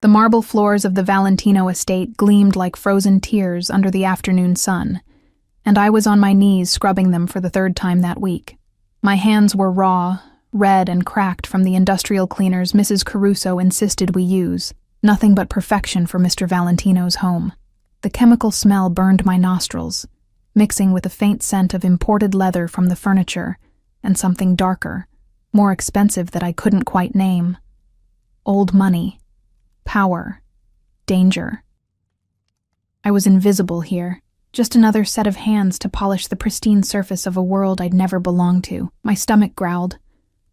The marble floors of the Valentino estate gleamed like frozen tears under the afternoon sun, and I was on my knees scrubbing them for the third time that week. My hands were raw, red and cracked from the industrial cleaners Mrs. Caruso insisted we use, nothing but perfection for Mr. Valentino's home. The chemical smell burned my nostrils, mixing with a faint scent of imported leather from the furniture and something darker, more expensive that I couldn't quite name. Old money, power, danger. I was invisible here, just another set of hands to polish the pristine surface of a world I'd never belonged to. My stomach growled.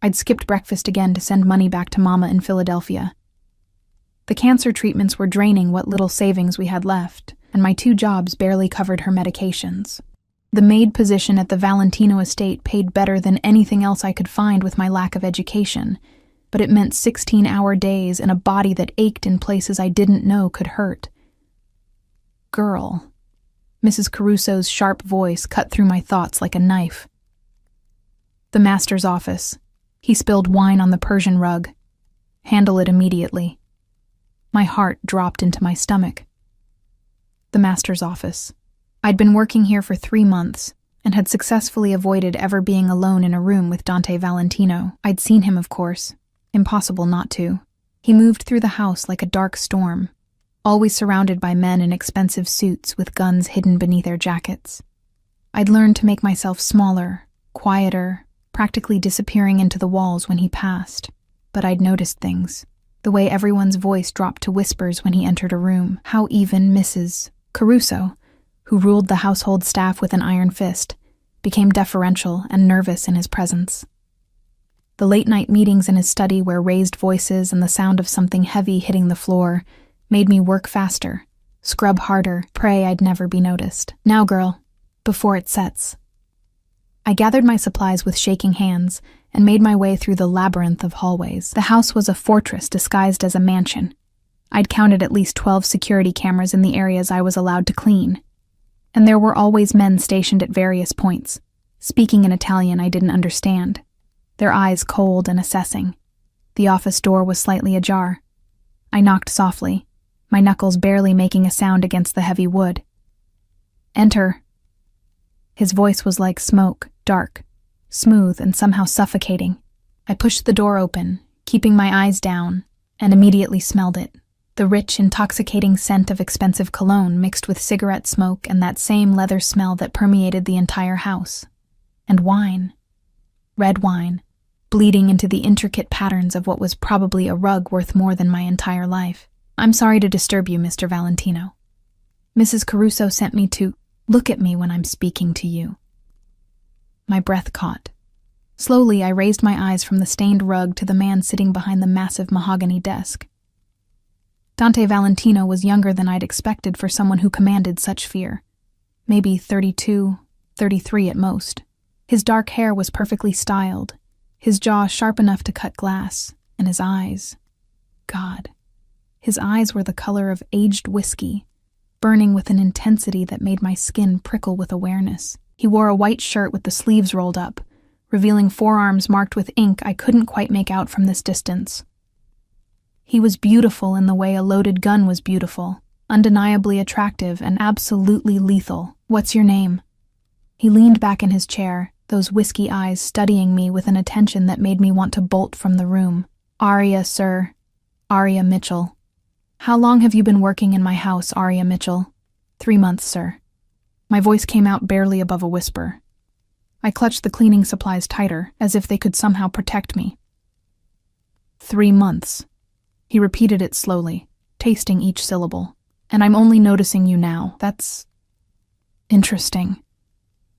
I'd skipped breakfast again to send money back to Mama in Philadelphia. The cancer treatments were draining what little savings we had left, and my 2 jobs barely covered her medications. The maid position at the Valentino estate paid better than anything else I could find with my lack of education, but it meant 16-hour days and a body that ached in places I didn't know could hurt. Girl. Mrs. Caruso's sharp voice cut through my thoughts like a knife. The master's office. He spilled wine on the Persian rug. Handle it immediately. My heart dropped into my stomach. The master's office. I'd been working here for 3 months and had successfully avoided ever being alone in a room with Dante Valentino. I'd seen him, of course. Impossible not to. He moved through the house like a dark storm, always surrounded by men in expensive suits with guns hidden beneath their jackets. I'd learned to make myself smaller, quieter, practically disappearing into the walls when he passed. But I'd noticed things. The way everyone's voice dropped to whispers when he entered a room. How even Mrs. Caruso, who ruled the household staff with an iron fist, became deferential and nervous in his presence. The late-night meetings in his study where raised voices and the sound of something heavy hitting the floor made me work faster, scrub harder, pray I'd never be noticed. Now, girl, before it sets. I gathered my supplies with shaking hands and made my way through the labyrinth of hallways. The house was a fortress disguised as a mansion. I'd counted at least 12 security cameras in the areas I was allowed to clean. And there were always men stationed at various points, speaking in Italian I didn't understand, their eyes cold and assessing. The office door was slightly ajar. I knocked softly, my knuckles barely making a sound against the heavy wood. Enter. His voice was like smoke, dark, smooth, and somehow suffocating. I pushed the door open, keeping my eyes down, and immediately smelled it. The rich, intoxicating scent of expensive cologne mixed with cigarette smoke and that same leather smell that permeated the entire house. And wine. Red wine, bleeding into the intricate patterns of what was probably a rug worth more than my entire life. I'm sorry to disturb you, Mr. Valentino. Mrs. Caruso sent me to look at me when I'm speaking to you. My breath caught. Slowly, I raised my eyes from the stained rug to the man sitting behind the massive mahogany desk. Dante Valentino was younger than I'd expected for someone who commanded such fear. Maybe 32, 33 at most. His dark hair was perfectly styled, his jaw sharp enough to cut glass, and his eyes. God. His eyes were the color of aged whiskey, burning with an intensity that made my skin prickle with awareness. He wore a white shirt with the sleeves rolled up, revealing forearms marked with ink I couldn't quite make out from this distance. He was beautiful in the way a loaded gun was beautiful, undeniably attractive and absolutely lethal. What's your name? He leaned back in his chair, those whiskey eyes studying me with an attention that made me want to bolt from the room. Aria, sir. Aria Mitchell. How long have you been working in my house, Aria Mitchell? 3 months, sir. My voice came out barely above a whisper. I clutched the cleaning supplies tighter, as if they could somehow protect me. 3 months. He repeated it slowly, tasting each syllable. And I'm only noticing you now. That's interesting.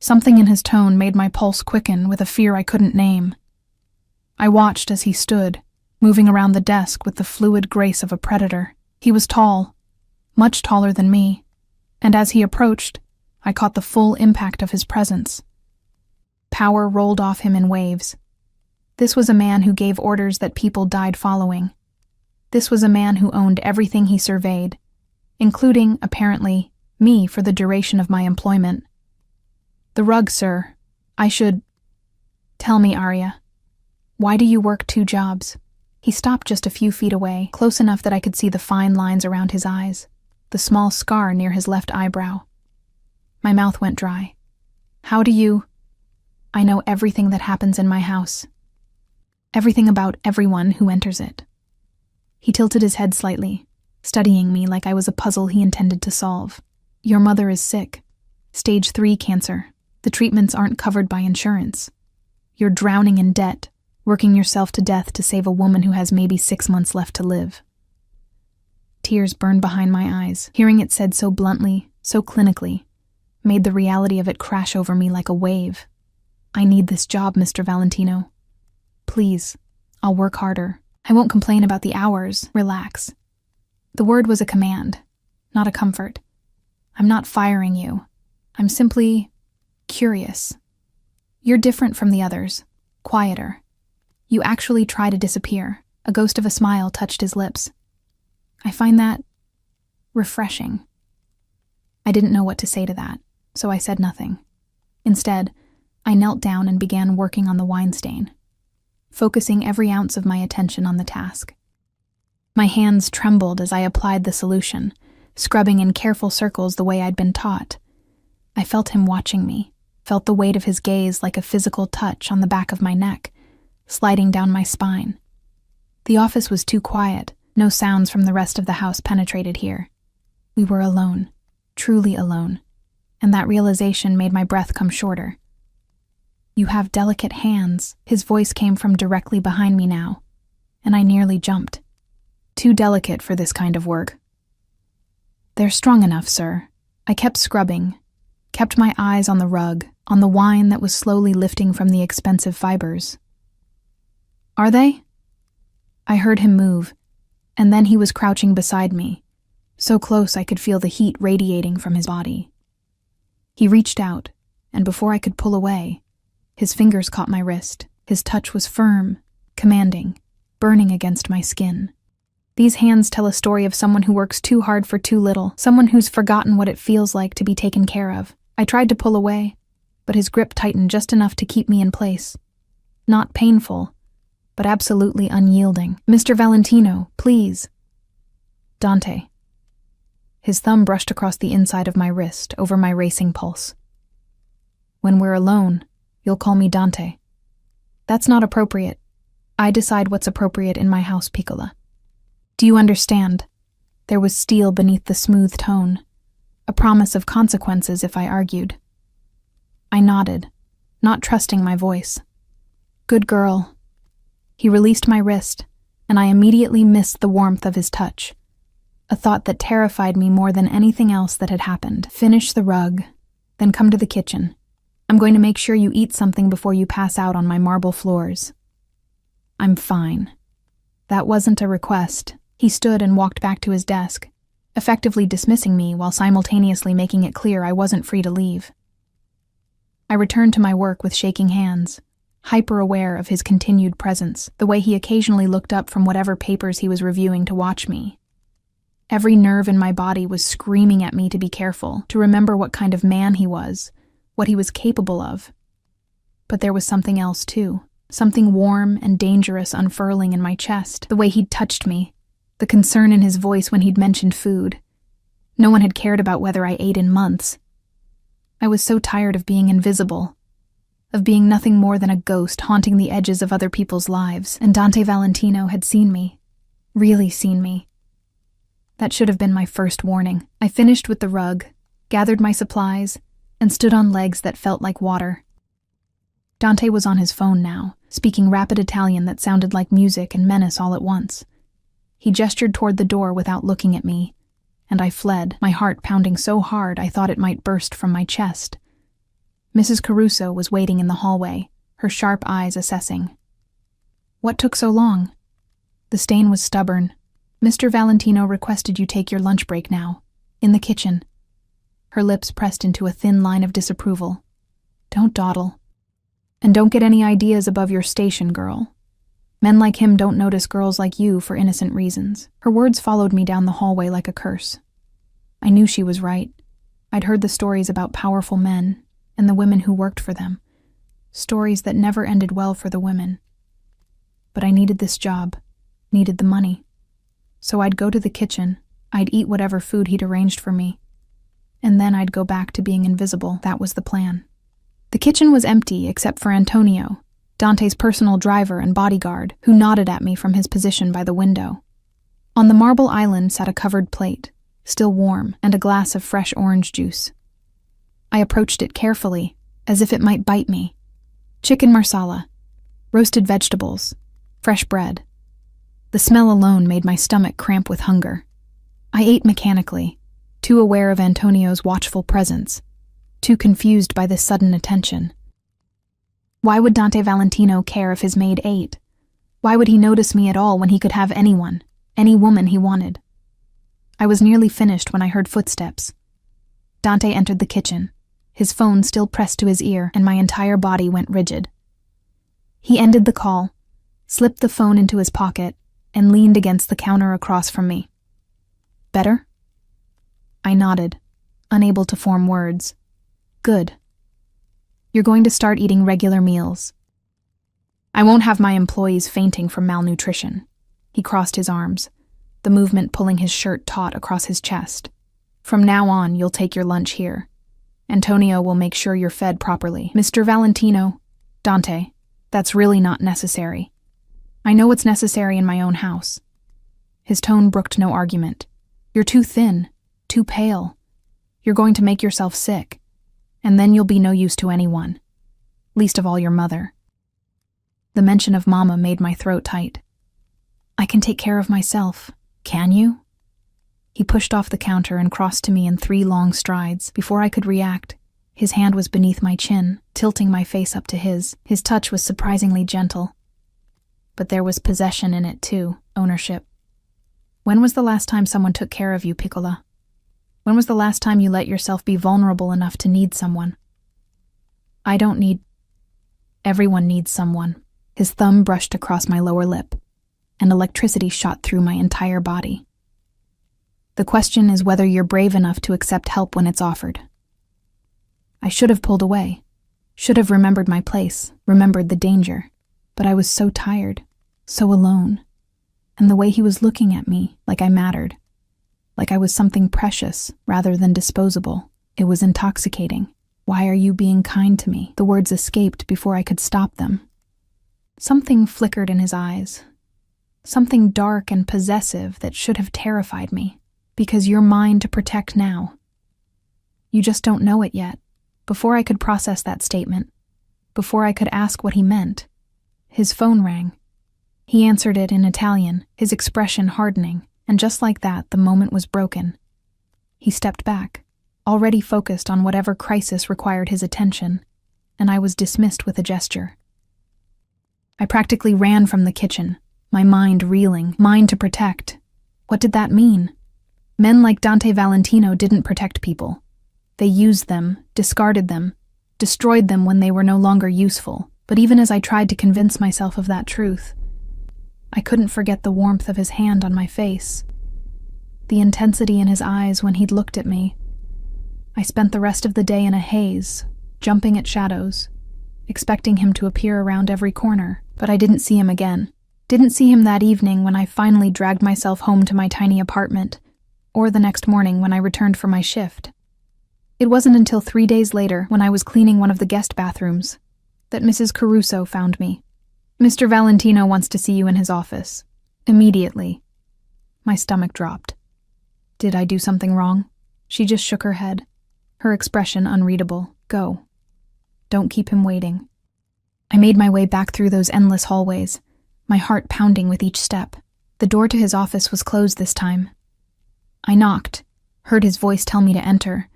Something in his tone made my pulse quicken with a fear I couldn't name. I watched as he stood, moving around the desk with the fluid grace of a predator. He was tall, much taller than me, and as he approached, I caught the full impact of his presence. Power rolled off him in waves. This was a man who gave orders that people died following. This was a man who owned everything he surveyed, including, apparently, me for the duration of my employment. The rug, sir. Tell me, Arya. Why do you work 2 jobs? He stopped just a few feet away, close enough that I could see the fine lines around his eyes, the small scar near his left eyebrow. My mouth went dry. How do you... I know everything that happens in my house. Everything about everyone who enters it. He tilted his head slightly, studying me like I was a puzzle he intended to solve. Your mother is sick. Stage 3 cancer. The treatments aren't covered by insurance. You're drowning in debt, working yourself to death to save a woman who has maybe 6 months left to live. Tears burned behind my eyes. Hearing it said so bluntly, so clinically, made the reality of it crash over me like a wave. I need this job, Mr. Valentino. Please, I'll work harder. I won't complain about the hours. Relax. The word was a command, not a comfort. I'm not firing you. I'm simply curious. You're different from the others, quieter. You actually try to disappear. A ghost of a smile touched his lips. I find that refreshing. I didn't know what to say to that, so I said nothing. Instead, I knelt down and began working on the wine stain, focusing every ounce of my attention on the task. My hands trembled as I applied the solution, scrubbing in careful circles the way I'd been taught. I felt him watching me, felt the weight of his gaze like a physical touch on the back of my neck, sliding down my spine. The office was too quiet. No sounds from the rest of the house penetrated here. We were alone, truly alone, and that realization made my breath come shorter. You have delicate hands. His voice came from directly behind me now, and I nearly jumped. Too delicate for this kind of work. They're strong enough, sir. I kept scrubbing, kept my eyes on the rug, on the wine that was slowly lifting from the expensive fibers. Are they? I heard him move, and then he was crouching beside me, so close I could feel the heat radiating from his body. He reached out, and before I could pull away, his fingers caught my wrist. His touch was firm, commanding, burning against my skin. These hands tell a story of someone who works too hard for too little, someone who's forgotten what it feels like to be taken care of. I tried to pull away, but his grip tightened just enough to keep me in place. Not painful, but absolutely unyielding. Mr. Valentino, please. Dante. His thumb brushed across the inside of my wrist, over my racing pulse. When we're alone, you'll call me Dante. That's not appropriate. I decide what's appropriate in my house, Piccola. Do you understand? There was steel beneath the smooth tone, a promise of consequences if I argued. I nodded, not trusting my voice. Good girl. He released my wrist, and I immediately missed the warmth of his touch, a thought that terrified me more than anything else that had happened. Finish the rug, then come to the kitchen. I'm going to make sure you eat something before you pass out on my marble floors. I'm fine. That wasn't a request. He stood and walked back to his desk, effectively dismissing me while simultaneously making it clear I wasn't free to leave. I returned to my work with shaking hands, hyper-aware of his continued presence, the way he occasionally looked up from whatever papers he was reviewing to watch me. Every nerve in my body was screaming at me to be careful, to remember what kind of man he was, what he was capable of. But there was something else, too. Something warm and dangerous unfurling in my chest, the way he'd touched me, the concern in his voice when he'd mentioned food. No one had cared about whether I ate in months. I was so tired of being invisible, of being nothing more than a ghost haunting the edges of other people's lives, and Dante Valentino had seen me, really seen me. That should have been my first warning. I finished with the rug, gathered my supplies, and stood on legs that felt like water. Dante was on his phone now, speaking rapid Italian that sounded like music and menace all at once. He gestured toward the door without looking at me, and I fled, my heart pounding so hard I thought it might burst from my chest. Mrs. Caruso was waiting in the hallway, her sharp eyes assessing. What took so long? The stain was stubborn. Mr. Valentino requested you take your lunch break now, in the kitchen. Her lips pressed into a thin line of disapproval. Don't dawdle. And don't get any ideas above your station, girl. Men like him don't notice girls like you for innocent reasons. Her words followed me down the hallway like a curse. I knew she was right. I'd heard the stories about powerful men and the women who worked for them. Stories that never ended well for the women. But I needed this job. needed the money. So I'd go to the kitchen, I'd eat whatever food he'd arranged for me, and then I'd go back to being invisible. That was the plan. The kitchen was empty except for Antonio, Dante's personal driver and bodyguard, who nodded at me from his position by the window. On the marble island sat a covered plate, still warm, and a glass of fresh orange juice. I approached it carefully, as if it might bite me. Chicken marsala, roasted vegetables, fresh bread. The smell alone made my stomach cramp with hunger. I ate mechanically, too aware of Antonio's watchful presence, too confused by this sudden attention. Why would Dante Valentino care if his maid ate? Why would he notice me at all when he could have anyone, any woman he wanted? I was nearly finished when I heard footsteps. Dante entered the kitchen, his phone still pressed to his ear, and my entire body went rigid. He ended the call, slipped the phone into his pocket, and leaned against the counter across from me. Better? I nodded, unable to form words. Good. You're going to start eating regular meals. I won't have my employees fainting from malnutrition. He crossed his arms, the movement pulling his shirt taut across his chest. From now on, you'll take your lunch here. Antonio will make sure you're fed properly. Mr. Valentino, Dante, that's really not necessary. I know what's necessary in my own house. His tone brooked no argument. You're too thin, too pale. You're going to make yourself sick, and then you'll be no use to anyone, least of all your mother. The mention of Mama made my throat tight. I can take care of myself. Can you? He pushed off the counter and crossed to me in 3 long strides. Before I could react, his hand was beneath my chin, tilting my face up to his. His touch was surprisingly gentle. But there was possession in it too, ownership. When was the last time someone took care of you, Piccola? When was the last time you let yourself be vulnerable enough to need someone? I don't need... Everyone needs someone. His thumb brushed across my lower lip, and electricity shot through my entire body. The question is whether you're brave enough to accept help when it's offered. I should have pulled away, should have remembered my place, remembered the danger, but I was so tired, so alone, and the way he was looking at me, like I mattered, like I was something precious rather than disposable, it was intoxicating. Why are you being kind to me? The words escaped before I could stop them. Something flickered in his eyes, something dark and possessive that should have terrified me. Because you're mine to protect now. You just don't know it yet. Before I could process that statement, before I could ask what he meant, his phone rang. He answered it in Italian, his expression hardening, and just like that, the moment was broken. He stepped back, already focused on whatever crisis required his attention, and I was dismissed with a gesture. I practically ran from the kitchen, my mind reeling, mine to protect. What did that mean? Men like Dante Valentino didn't protect people. They used them, discarded them, destroyed them when they were no longer useful. But even as I tried to convince myself of that truth, I couldn't forget the warmth of his hand on my face, the intensity in his eyes when he'd looked at me. I spent the rest of the day in a haze, jumping at shadows, expecting him to appear around every corner, but I didn't see him again. Didn't see him that evening when I finally dragged myself home to my tiny apartment, or the next morning when I returned for my shift. It wasn't until 3 days later, when I was cleaning one of the guest bathrooms, that Mrs. Caruso found me. Mr. Valentino wants to see you in his office. Immediately. My stomach dropped. Did I do something wrong? She just shook her head, her expression unreadable. Go. Don't keep him waiting. I made my way back through those endless hallways, my heart pounding with each step. The door to his office was closed this time. I knocked, heard his voice tell me to enter,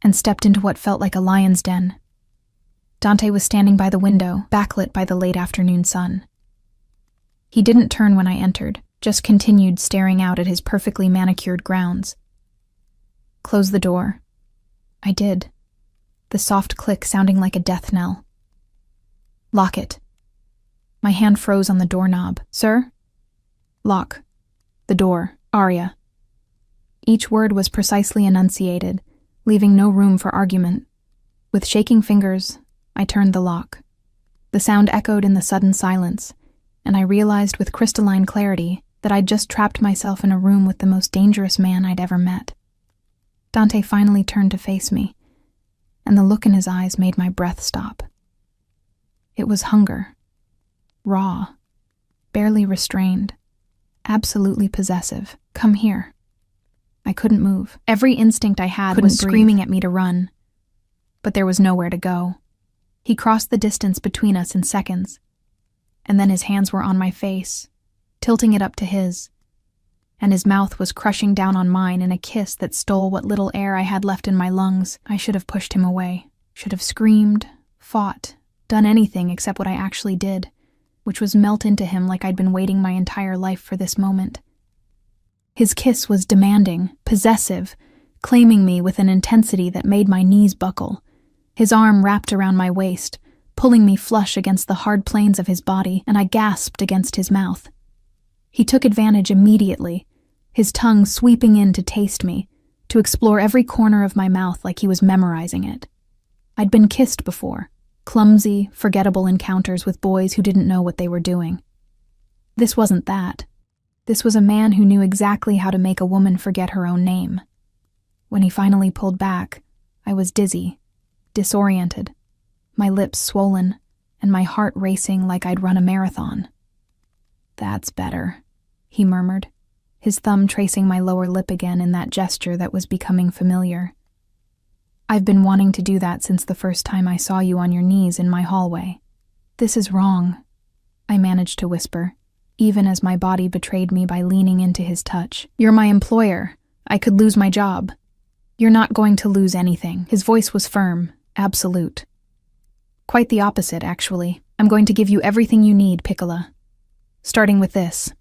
and stepped into what felt like a lion's den. Dante was standing by the window, backlit by the late afternoon sun. He didn't turn when I entered, just continued staring out at his perfectly manicured grounds. Close the door. I did, the soft click sounding like a death knell. Lock it. My hand froze on the doorknob. Sir? Lock. The door. Aria. Each word was precisely enunciated, leaving no room for argument. With shaking fingers, I turned the lock. The sound echoed in the sudden silence, and I realized with crystalline clarity that I'd just trapped myself in a room with the most dangerous man I'd ever met. Dante finally turned to face me, and the look in his eyes made my breath stop. It was hunger. Raw. Barely restrained. Absolutely possessive. Come here. I couldn't move. Every instinct I had was screaming at me to run. But there was nowhere to go. He crossed the distance between us in seconds, and then his hands were on my face, tilting it up to his, and his mouth was crushing down on mine in a kiss that stole what little air I had left in my lungs. I should have pushed him away, should have screamed, fought, done anything except what I actually did, which was melt into him like I'd been waiting my entire life for this moment. His kiss was demanding, possessive, claiming me with an intensity that made my knees buckle. His arm wrapped around my waist, pulling me flush against the hard planes of his body, and I gasped against his mouth. He took advantage immediately, his tongue sweeping in to taste me, to explore every corner of my mouth like he was memorizing it. I'd been kissed before, clumsy, forgettable encounters with boys who didn't know what they were doing. This wasn't that. This was a man who knew exactly how to make a woman forget her own name. When he finally pulled back, I was dizzy, disoriented, my lips swollen, and my heart racing like I'd run a marathon. "That's better," he murmured, his thumb tracing my lower lip again in that gesture that was becoming familiar. "I've been wanting to do that since the first time I saw you on your knees in my hallway. This is wrong," I managed to whisper, even as my body betrayed me by leaning into his touch. "You're my employer. I could lose my job." "You're not going to lose anything." His voice was firm, absolute. "Quite the opposite, actually. I'm going to give you everything you need, Piccola. Starting with this."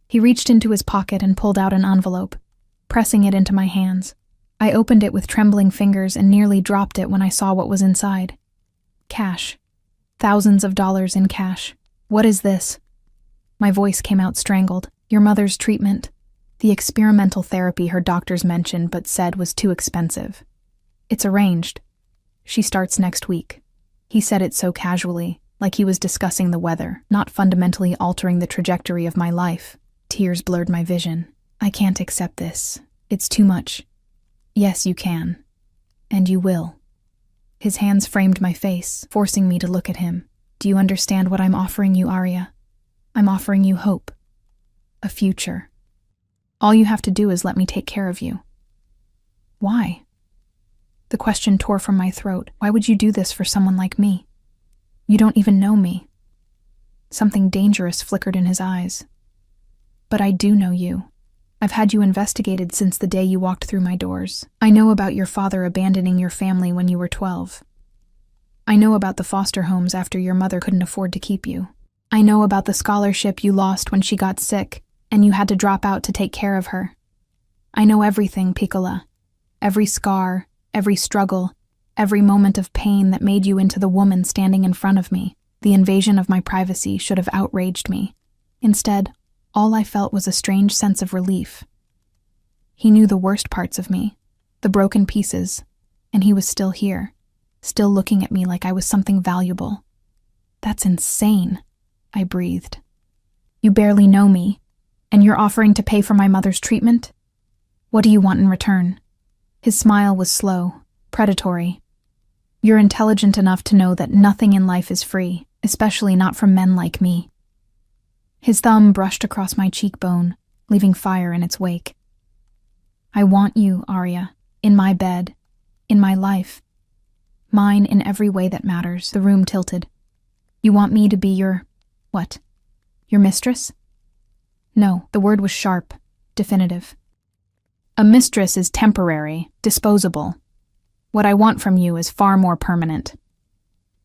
He reached into his pocket and pulled out an envelope, pressing it into my hands. I opened it with trembling fingers and nearly dropped it when I saw what was inside. Cash. Thousands of dollars in cash. "What is this?" My voice came out strangled. "Your mother's treatment. The experimental therapy her doctors mentioned but said was too expensive. It's arranged. She starts next week." He said it so casually, like he was discussing the weather, not fundamentally altering the trajectory of my life. Tears blurred my vision. "I can't accept this. It's too much." "Yes, you can. And you will." His hands framed my face, forcing me to look at him. "Do you understand what I'm offering you, Arya? I'm offering you hope. A future. All you have to do is let me take care of you." "Why?" The question tore from my throat. "Why would you do this for someone like me? You don't even know me." Something dangerous flickered in his eyes. "But I do know you. I've had you investigated since the day you walked through my doors. I know about your father abandoning your family when you were 12. I know about the foster homes after your mother couldn't afford to keep you. I know about the scholarship you lost when she got sick and you had to drop out to take care of her. I know everything, Piccola. Every scar, every struggle, every moment of pain that made you into the woman standing in front of me. The invasion of my privacy should have outraged me. Instead, all I felt was a strange sense of relief. He knew the worst parts of me, the broken pieces, and he was still here, still looking at me like I was something valuable. That's insane, I breathed. You barely know me, and you're offering to pay for my mother's treatment? What do you want in return? His smile was slow, predatory. You're intelligent enough to know that nothing in life is free, especially not from men like me. His thumb brushed across my cheekbone, leaving fire in its wake. I want you, Arya, in my bed, in my life. Mine in every way that matters. The room tilted. You want me to be your... what? Your mistress? No, the word was sharp, definitive. A mistress is temporary, disposable. What I want from you is far more permanent.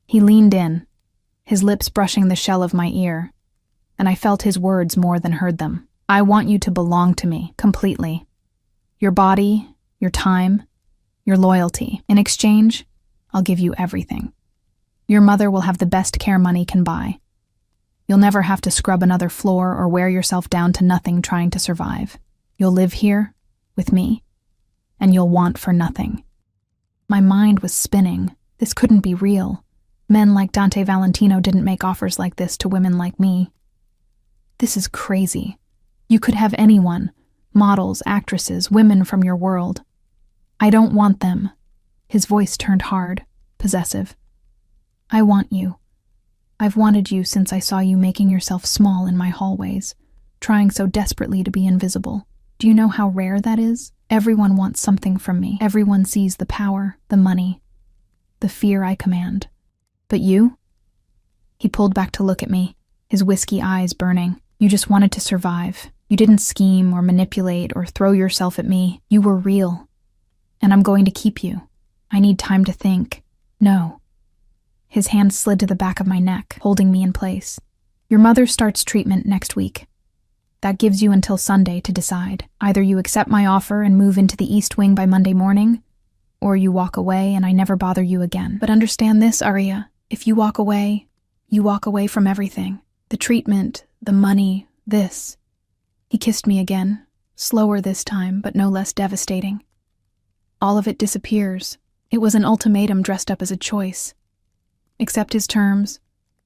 He leaned in, his lips brushing the shell of my ear, and I felt his words more than heard them. I want you to belong to me, completely. Your body, your time, your loyalty. In exchange, I'll give you everything. Your mother will have the best care money can buy. You'll never have to scrub another floor or wear yourself down to nothing trying to survive. You'll live here, with me, and you'll want for nothing. My mind was spinning. This couldn't be real. Men like Dante Valentino didn't make offers like this to women like me. This is crazy. You could have anyone, models, actresses, women from your world. I don't want them. His voice turned hard, possessive. I want you. I've wanted you since I saw you making yourself small in my hallways, trying so desperately to be invisible. Do you know how rare that is? Everyone wants something from me. Everyone sees the power, the money, the fear I command. But you? He pulled back to look at me, his whiskey eyes burning. You just wanted to survive. You didn't scheme or manipulate or throw yourself at me. You were real. And I'm going to keep you. I need time to think. No. His hand slid to the back of my neck, holding me in place. Your mother starts treatment next week. That gives you until Sunday to decide. Either you accept my offer and move into the East Wing by Monday morning, or you walk away and I never bother you again. But understand this, Arya. If you walk away from everything. The treatment, the money, this. He kissed me again, slower this time, but no less devastating. All of it disappears. It was an ultimatum dressed up as a choice. Accept his terms,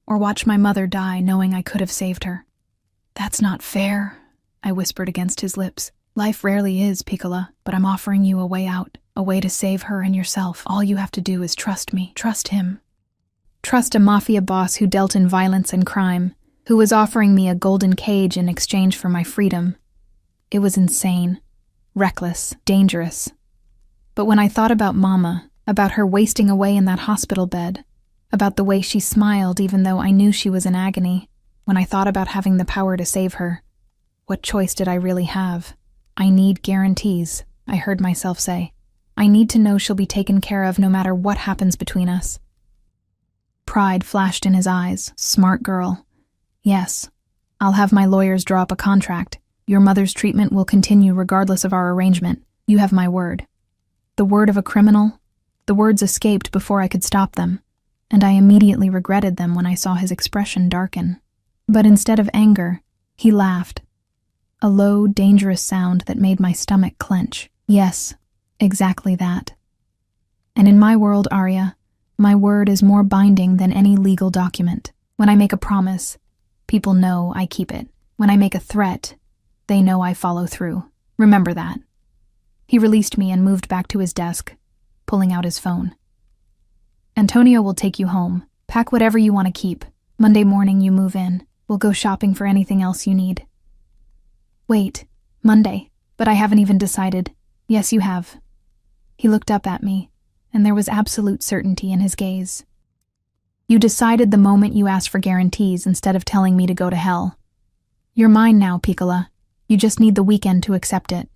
or watch my mother die knowing I could have saved her. That's not fair, I whispered against his lips. Life rarely is, Piccola, but I'm offering you a way out, a way to save her and yourself. All you have to do is trust me, trust him. Trust a mafia boss who dealt in violence and crime, who was offering me a golden cage in exchange for my freedom. It was insane, reckless, dangerous. But when I thought about Mama, about her wasting away in that hospital bed, about the way she smiled even though I knew she was in agony, when I thought about having the power to save her, what choice did I really have? I need guarantees, I heard myself say. I need to know she'll be taken care of no matter what happens between us. Pride flashed in his eyes. Smart girl. Yes, I'll have my lawyers draw up a contract. Your mother's treatment will continue regardless of our arrangement. You have my word. The word of a criminal? The words escaped before I could stop them, and I immediately regretted them when I saw his expression darken. But instead of anger, he laughed. A low, dangerous sound that made my stomach clench. Yes, exactly that. And in my world, Arya, my word is more binding than any legal document. When I make a promise, people know I keep it. When I make a threat, they know I follow through. Remember that. He released me and moved back to his desk, pulling out his phone. Antonio will take you home. Pack whatever you want to keep. Monday morning you move in. We'll go shopping for anything else you need. Wait, Monday, but I haven't even decided. Yes, you have. He looked up at me, and there was absolute certainty in his gaze. You decided the moment you asked for guarantees instead of telling me to go to hell. You're mine now, Piccola. You just need the weekend to accept it.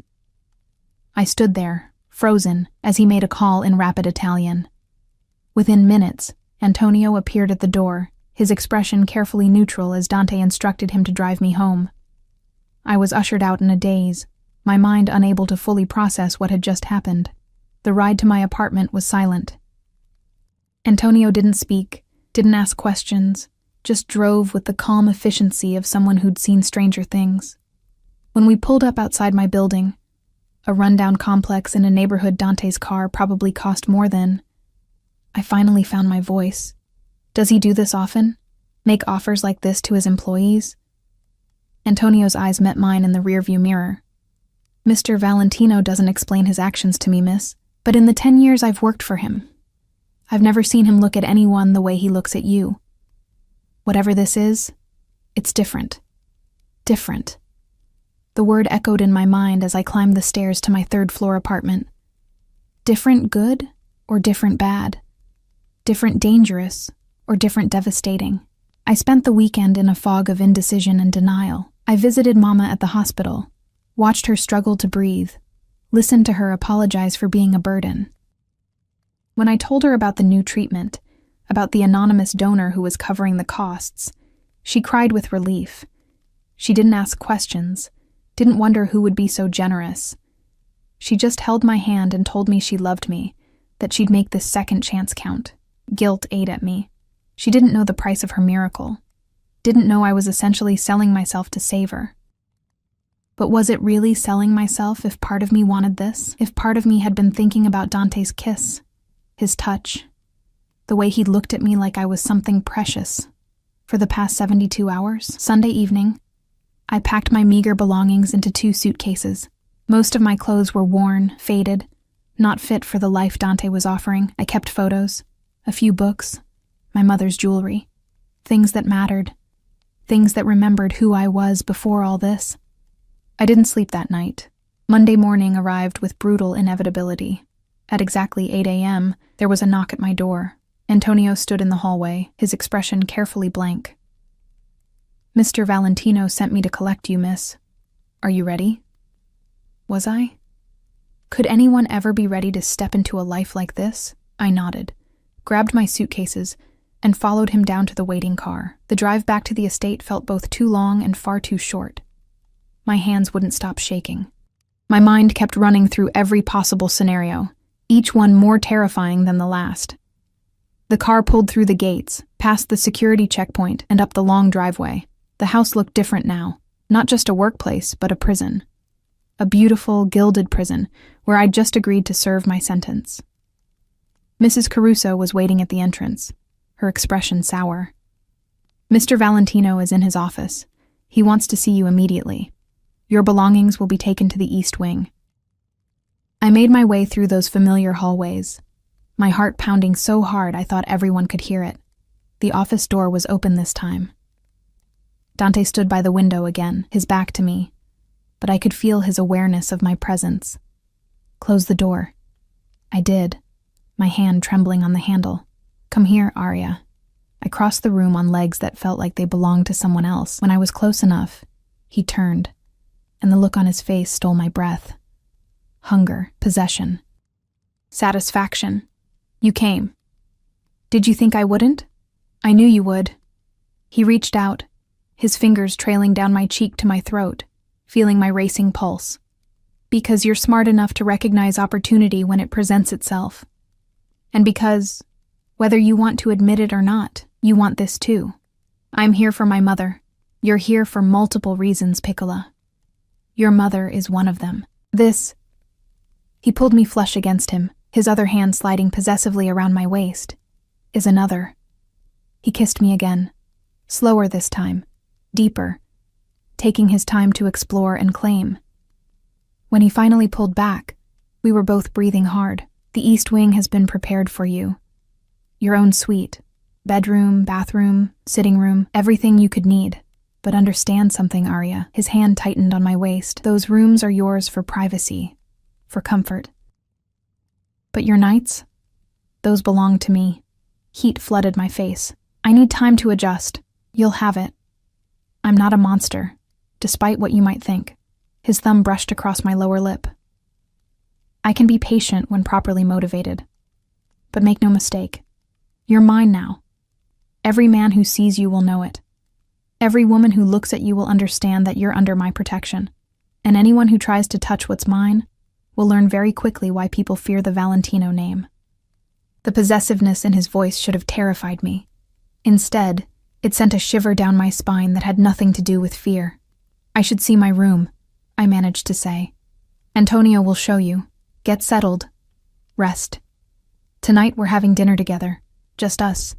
I stood there, frozen, as he made a call in rapid Italian. Within minutes, Antonio appeared at the door, his expression carefully neutral as Dante instructed him to drive me home. I was ushered out in a daze, my mind unable to fully process what had just happened. The ride to my apartment was silent. Antonio didn't speak, didn't ask questions, just drove with the calm efficiency of someone who'd seen stranger things. When we pulled up outside my building, a rundown complex in a neighborhood Dante's car probably cost more than, I finally found my voice. Does he do this often? Make offers like this to his employees? Antonio's eyes met mine in the rearview mirror. Mr. Valentino doesn't explain his actions to me, miss, but in the 10 years I've worked for him, I've never seen him look at anyone the way he looks at you. Whatever this is, it's different. Different. The word echoed in my mind as I climbed the stairs to my third-floor apartment. Different good or different bad? Different dangerous or different devastating? I spent the weekend in a fog of indecision and denial. I visited Mama at the hospital, watched her struggle to breathe, listened to her apologize for being a burden. When I told her about the new treatment, about the anonymous donor who was covering the costs, she cried with relief. She didn't ask questions, didn't wonder who would be so generous. She just held my hand and told me she loved me, that she'd make this second chance count. Guilt ate at me. She didn't know the price of her miracle, didn't know I was essentially selling myself to save her. But was it really selling myself if part of me wanted this? If part of me had been thinking about Dante's kiss, his touch, the way he looked at me like I was something precious? For the past 72 hours, Sunday evening, I packed my meager belongings into 2 suitcases. Most of my clothes were worn, faded, not fit for the life Dante was offering. I kept photos, a few books, my mother's jewelry, things that mattered, things that remembered who I was before all this. I didn't sleep that night. Monday morning arrived with brutal inevitability. At exactly 8 a.m., there was a knock at my door. Antonio stood in the hallway, his expression carefully blank. "Mr. Valentino sent me to collect you, miss. Are you ready?" Was I? Could anyone ever be ready to step into a life like this? I nodded, grabbed my suitcases, and followed him down to the waiting car. The drive back to the estate felt both too long and far too short. My hands wouldn't stop shaking. My mind kept running through every possible scenario, each one more terrifying than the last. The car pulled through the gates, past the security checkpoint, and up the long driveway. The house looked different now, not just a workplace, but a prison. A beautiful, gilded prison, where I'd just agreed to serve my sentence. Mrs. Caruso was waiting at the entrance, her expression sour. "Mr. Valentino is in his office. He wants to see you immediately. Your belongings will be taken to the East Wing." I made my way through those familiar hallways, my heart pounding so hard I thought everyone could hear it. The office door was open this time. Dante stood by the window again, his back to me, but I could feel his awareness of my presence. "Close the door." I did, my hand trembling on the handle. "Come here, Arya." I crossed the room on legs that felt like they belonged to someone else. When I was close enough, he turned, and the look on his face stole my breath. Hunger, possession, satisfaction. "You came. Did you think I wouldn't? I knew you would." He reached out, his fingers trailing down my cheek to my throat, feeling my racing pulse. "Because you're smart enough to recognize opportunity when it presents itself. And because, whether you want to admit it or not, you want this too. I'm here for my mother. You're here for multiple reasons, Piccola. Your mother is one of them. This..." He pulled me flush against him, his other hand sliding possessively around my waist. "Is another." He kissed me again, slower this time, deeper, taking his time to explore and claim. When he finally pulled back, we were both breathing hard. "The East Wing has been prepared for you. Your own suite, bedroom, bathroom, sitting room, everything you could need. But understand something, Arya." His hand tightened on my waist. "Those rooms are yours for privacy, for comfort. But your nights? Those belong to me." Heat flooded my face. "I need time to adjust. You'll have it. I'm not a monster, despite what you might think." His thumb brushed across my lower lip. "I can be patient when properly motivated. But make no mistake, you're mine now. Every man who sees you will know it. Every woman who looks at you will understand that you're under my protection. And anyone who tries to touch what's mine will learn very quickly why people fear the Valentino name." The possessiveness in his voice should have terrified me. Instead, it sent a shiver down my spine that had nothing to do with fear. "I should see my room," I managed to say. "Antonio will show you. Get settled. Rest. Tonight we're having dinner together. Just us.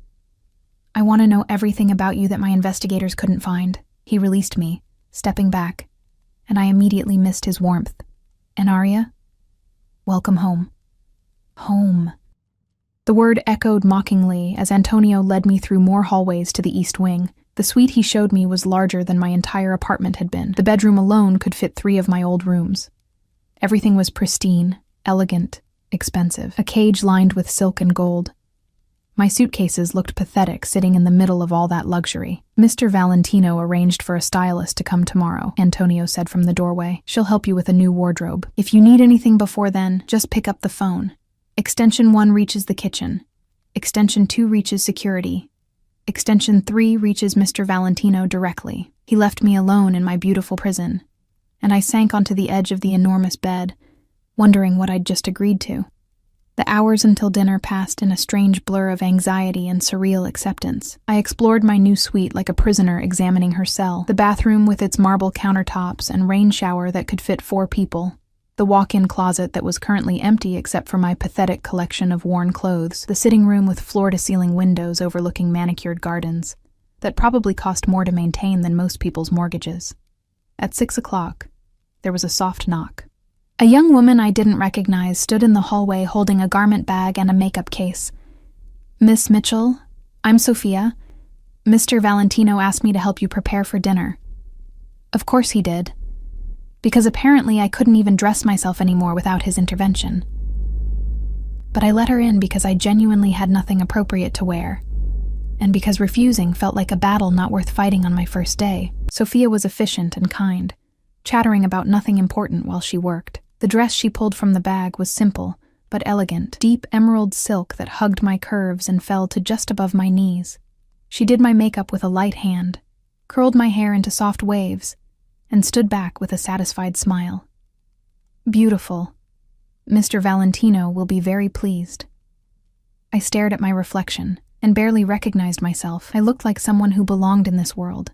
I want to know everything about you that my investigators couldn't find." He released me, stepping back, and I immediately missed his warmth. "And Arya? Welcome home." Home. The word echoed mockingly as Antonio led me through more hallways to the East Wing. The suite he showed me was larger than my entire apartment had been. The bedroom alone could fit 3 of my old rooms. Everything was pristine, elegant, expensive, a cage lined with silk and gold. My suitcases looked pathetic sitting in the middle of all that luxury. "Mr. Valentino arranged for a stylist to come tomorrow," Antonio said from the doorway. "She'll help you with a new wardrobe. If you need anything before then, just pick up the phone. Extension 1 reaches the kitchen. Extension 2 reaches security. Extension 3 reaches Mr. Valentino directly." He left me alone in my beautiful prison, and I sank onto the edge of the enormous bed, wondering what I'd just agreed to. The hours until dinner passed in a strange blur of anxiety and surreal acceptance. I explored my new suite like a prisoner examining her cell. The bathroom with its marble countertops and rain shower that could fit 4 people. The walk-in closet that was currently empty except for my pathetic collection of worn clothes. The sitting room with floor-to-ceiling windows overlooking manicured gardens that probably cost more to maintain than most people's mortgages. At 6 o'clock, there was a soft knock. A young woman I didn't recognize stood in the hallway holding a garment bag and a makeup case. "Miss Mitchell, I'm Sophia. Mr. Valentino asked me to help you prepare for dinner." Of course he did, because apparently I couldn't even dress myself anymore without his intervention. But I let her in because I genuinely had nothing appropriate to wear, and because refusing felt like a battle not worth fighting on my first day. Sophia was efficient and kind, chattering about nothing important while she worked. The dress she pulled from the bag was simple, but elegant, deep emerald silk that hugged my curves and fell to just above my knees. She did my makeup with a light hand, curled my hair into soft waves, and stood back with a satisfied smile. "Beautiful. Mr. Valentino will be very pleased." I stared at my reflection and barely recognized myself. I looked like someone who belonged in this world,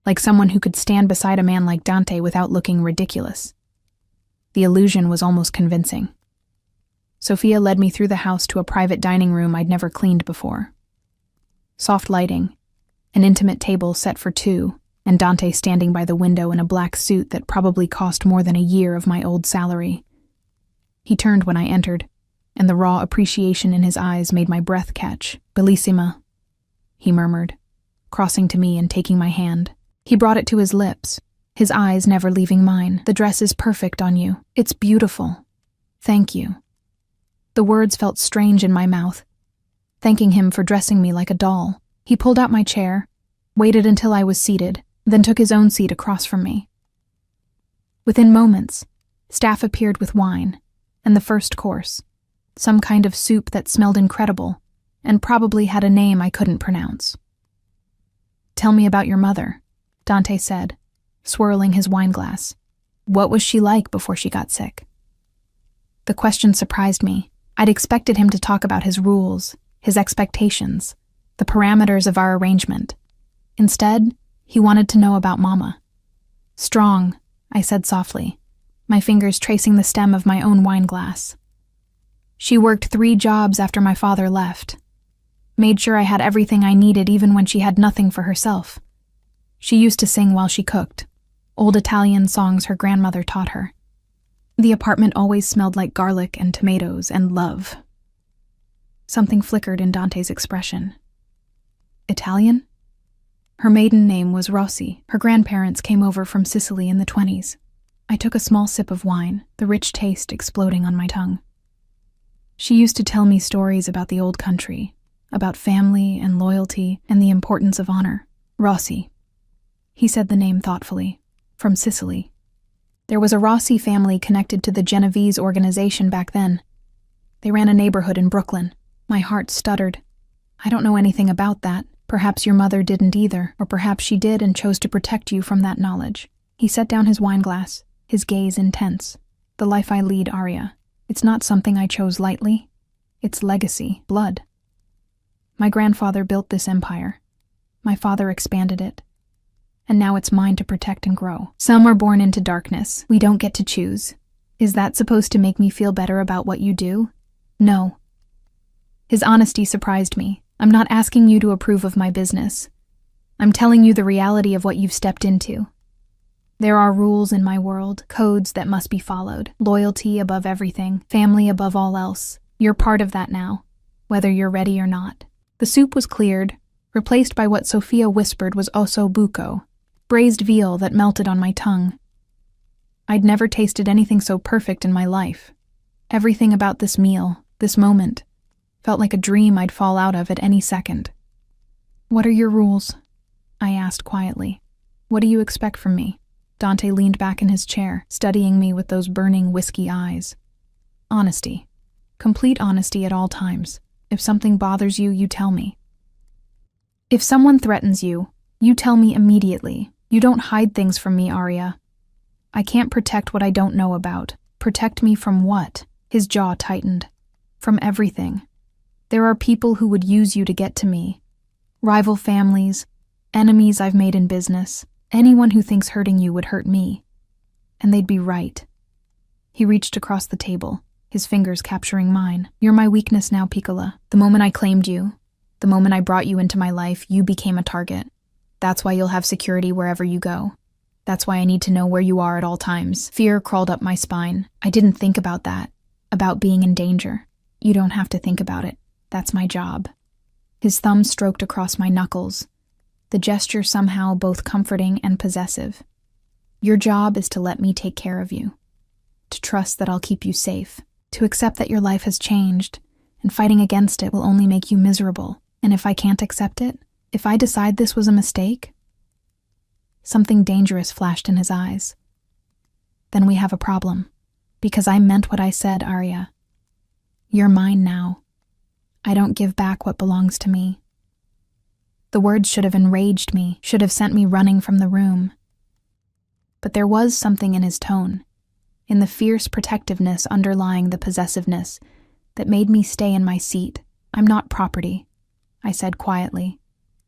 like someone who could stand beside a man like Dante without looking ridiculous. The illusion was almost convincing. Sophia led me through the house to a private dining room I'd never cleaned before. Soft lighting, an intimate table set for two, and Dante standing by the window in a black suit that probably cost more than a year of my old salary. He turned when I entered, and the raw appreciation in his eyes made my breath catch. "Bellissima," he murmured, crossing to me and taking my hand. He brought it to his lips, his eyes never leaving mine. "The dress is perfect on you. It's beautiful. Thank you." The words felt strange in my mouth, thanking him for dressing me like a doll. He pulled out my chair, waited until I was seated, then took his own seat across from me. Within moments, staff appeared with wine, and the first course, some kind of soup that smelled incredible, and probably had a name I couldn't pronounce. "Tell me about your mother," Dante said, swirling his wineglass. "What was she like before she got sick?" The question surprised me. I'd expected him to talk about his rules, his expectations, the parameters of our arrangement. Instead, he wanted to know about Mama. "Strong," I said softly, my fingers tracing the stem of my own wineglass. "She worked 3 jobs after my father left. Made sure I had everything I needed even when she had nothing for herself. She used to sing while she cooked, old Italian songs her grandmother taught her. The apartment always smelled like garlic and tomatoes and love." Something flickered in Dante's expression. "Italian?" Her maiden name was Rossi. Her grandparents came over from Sicily in the 20s. I took a small sip of wine, the rich taste exploding on my tongue. "She used to tell me stories about the old country, about family and loyalty and the importance of honor. Rossi." He said the name thoughtfully. "From Sicily. There was a Rossi family connected to the Genovese organization back then. They ran a neighborhood in Brooklyn." My heart stuttered. "I don't know anything about that. Perhaps your mother didn't either, or perhaps she did and chose to protect you from that knowledge." He set down his wineglass, his gaze intense. "The life I lead, Arya, it's not something I chose lightly. It's legacy, blood. My grandfather built this empire. My father expanded it. And now it's mine to protect and grow. Some are born into darkness. We don't get to choose. Is that supposed to make me feel better about what you do? No." His honesty surprised me. "I'm not asking you to approve of my business. I'm telling you the reality of what you've stepped into. There are rules in my world, codes that must be followed. Loyalty above everything, family above all else. You're part of that now, whether you're ready or not." The soup was cleared, replaced by what Sophia whispered was osso buco, braised veal that melted on my tongue. I'd never tasted anything so perfect in my life. Everything about this meal, this moment, felt like a dream I'd fall out of at any second. "What are your rules?" I asked quietly. "What do you expect from me?" Dante leaned back in his chair, studying me with those burning whiskey eyes. "Honesty. Complete honesty at all times. If something bothers you, you tell me. If someone threatens you, you tell me immediately. You don't hide things from me, Arya. I can't protect what I don't know about. Protect me from what?" His jaw tightened. "From everything. There are people who would use you to get to me. Rival families, enemies I've made in business. Anyone who thinks hurting you would hurt me. And they'd be right." He reached across the table, his fingers capturing mine. "You're my weakness now, Piccola. The moment I claimed you, the moment I brought you into my life, you became a target. That's why you'll have security wherever you go. That's why I need to know where you are at all times. Fear crawled up my spine. I didn't think about that, about being in danger. You don't have to think about it. That's my job. His thumb stroked across my knuckles, the gesture somehow both comforting and possessive. Your job is to let me take care of you, to trust that I'll keep you safe, to accept that your life has changed, and fighting against it will only make you miserable. And if I can't accept it, if I decide this was a mistake, something dangerous flashed in his eyes. Then we have a problem, because I meant what I said, Arya. You're mine now. I don't give back what belongs to me. The words should have enraged me, should have sent me running from the room. But there was something in his tone, in the fierce protectiveness underlying the possessiveness, that made me stay in my seat. I'm not property, I said quietly.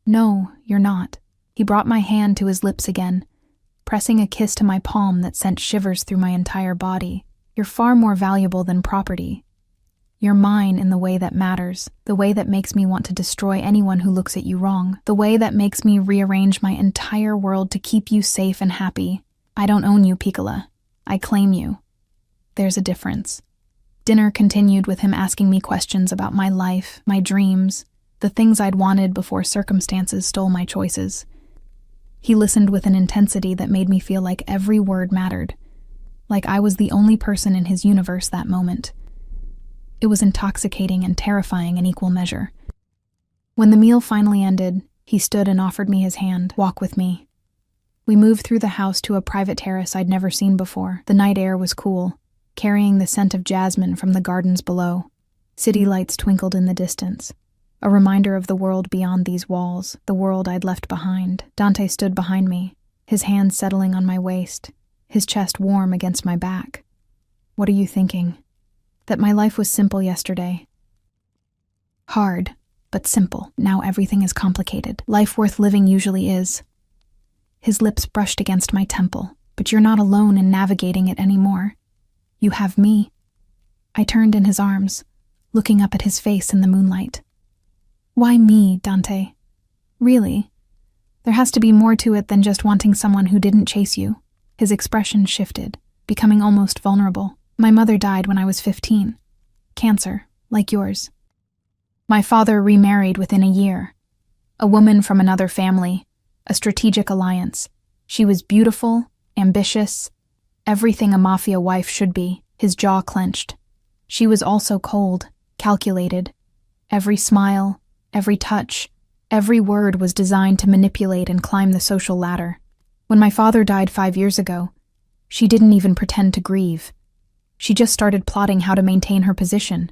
No, you're not. He brought my hand to his lips again, pressing a kiss to my palm that sent shivers through my entire body. You're far more valuable than property. You're mine in the way that matters, the way that makes me want to destroy anyone who looks at you wrong, the way that makes me rearrange my entire world to keep you safe and happy. I don't own you, Piccola. I claim you. There's a difference. Dinner continued with him asking me questions about my life, my dreams, the things I'd wanted before circumstances stole my choices. He listened with an intensity that made me feel like every word mattered, like I was the only person in his universe that moment. It was intoxicating and terrifying in equal measure. When the meal finally ended, he stood and offered me his hand. Walk with me. We moved through the house to a private terrace I'd never seen before. The night air was cool, carrying the scent of jasmine from the gardens below. City lights twinkled in the distance, a reminder of the world beyond these walls, the world I'd left behind. Dante stood behind me, his hands settling on my waist, his chest warm against my back. What are you thinking? That my life was simple yesterday. Hard, but simple. Now everything is complicated. Life worth living usually is. His lips brushed against my temple. But you're not alone in navigating it anymore. You have me. I turned in his arms, looking up at his face in the moonlight. Why me, Dante? Really? There has to be more to it than just wanting someone who didn't chase you. His expression shifted, becoming almost vulnerable. My mother died when I was 15. Cancer, like yours. My father remarried within a year. A woman from another family, a strategic alliance. She was beautiful, ambitious, everything a mafia wife should be. His jaw clenched. She was also cold, calculated. Every smile, every touch, every word was designed to manipulate and climb the social ladder. When my father died 5 years ago, she didn't even pretend to grieve. She just started plotting how to maintain her position.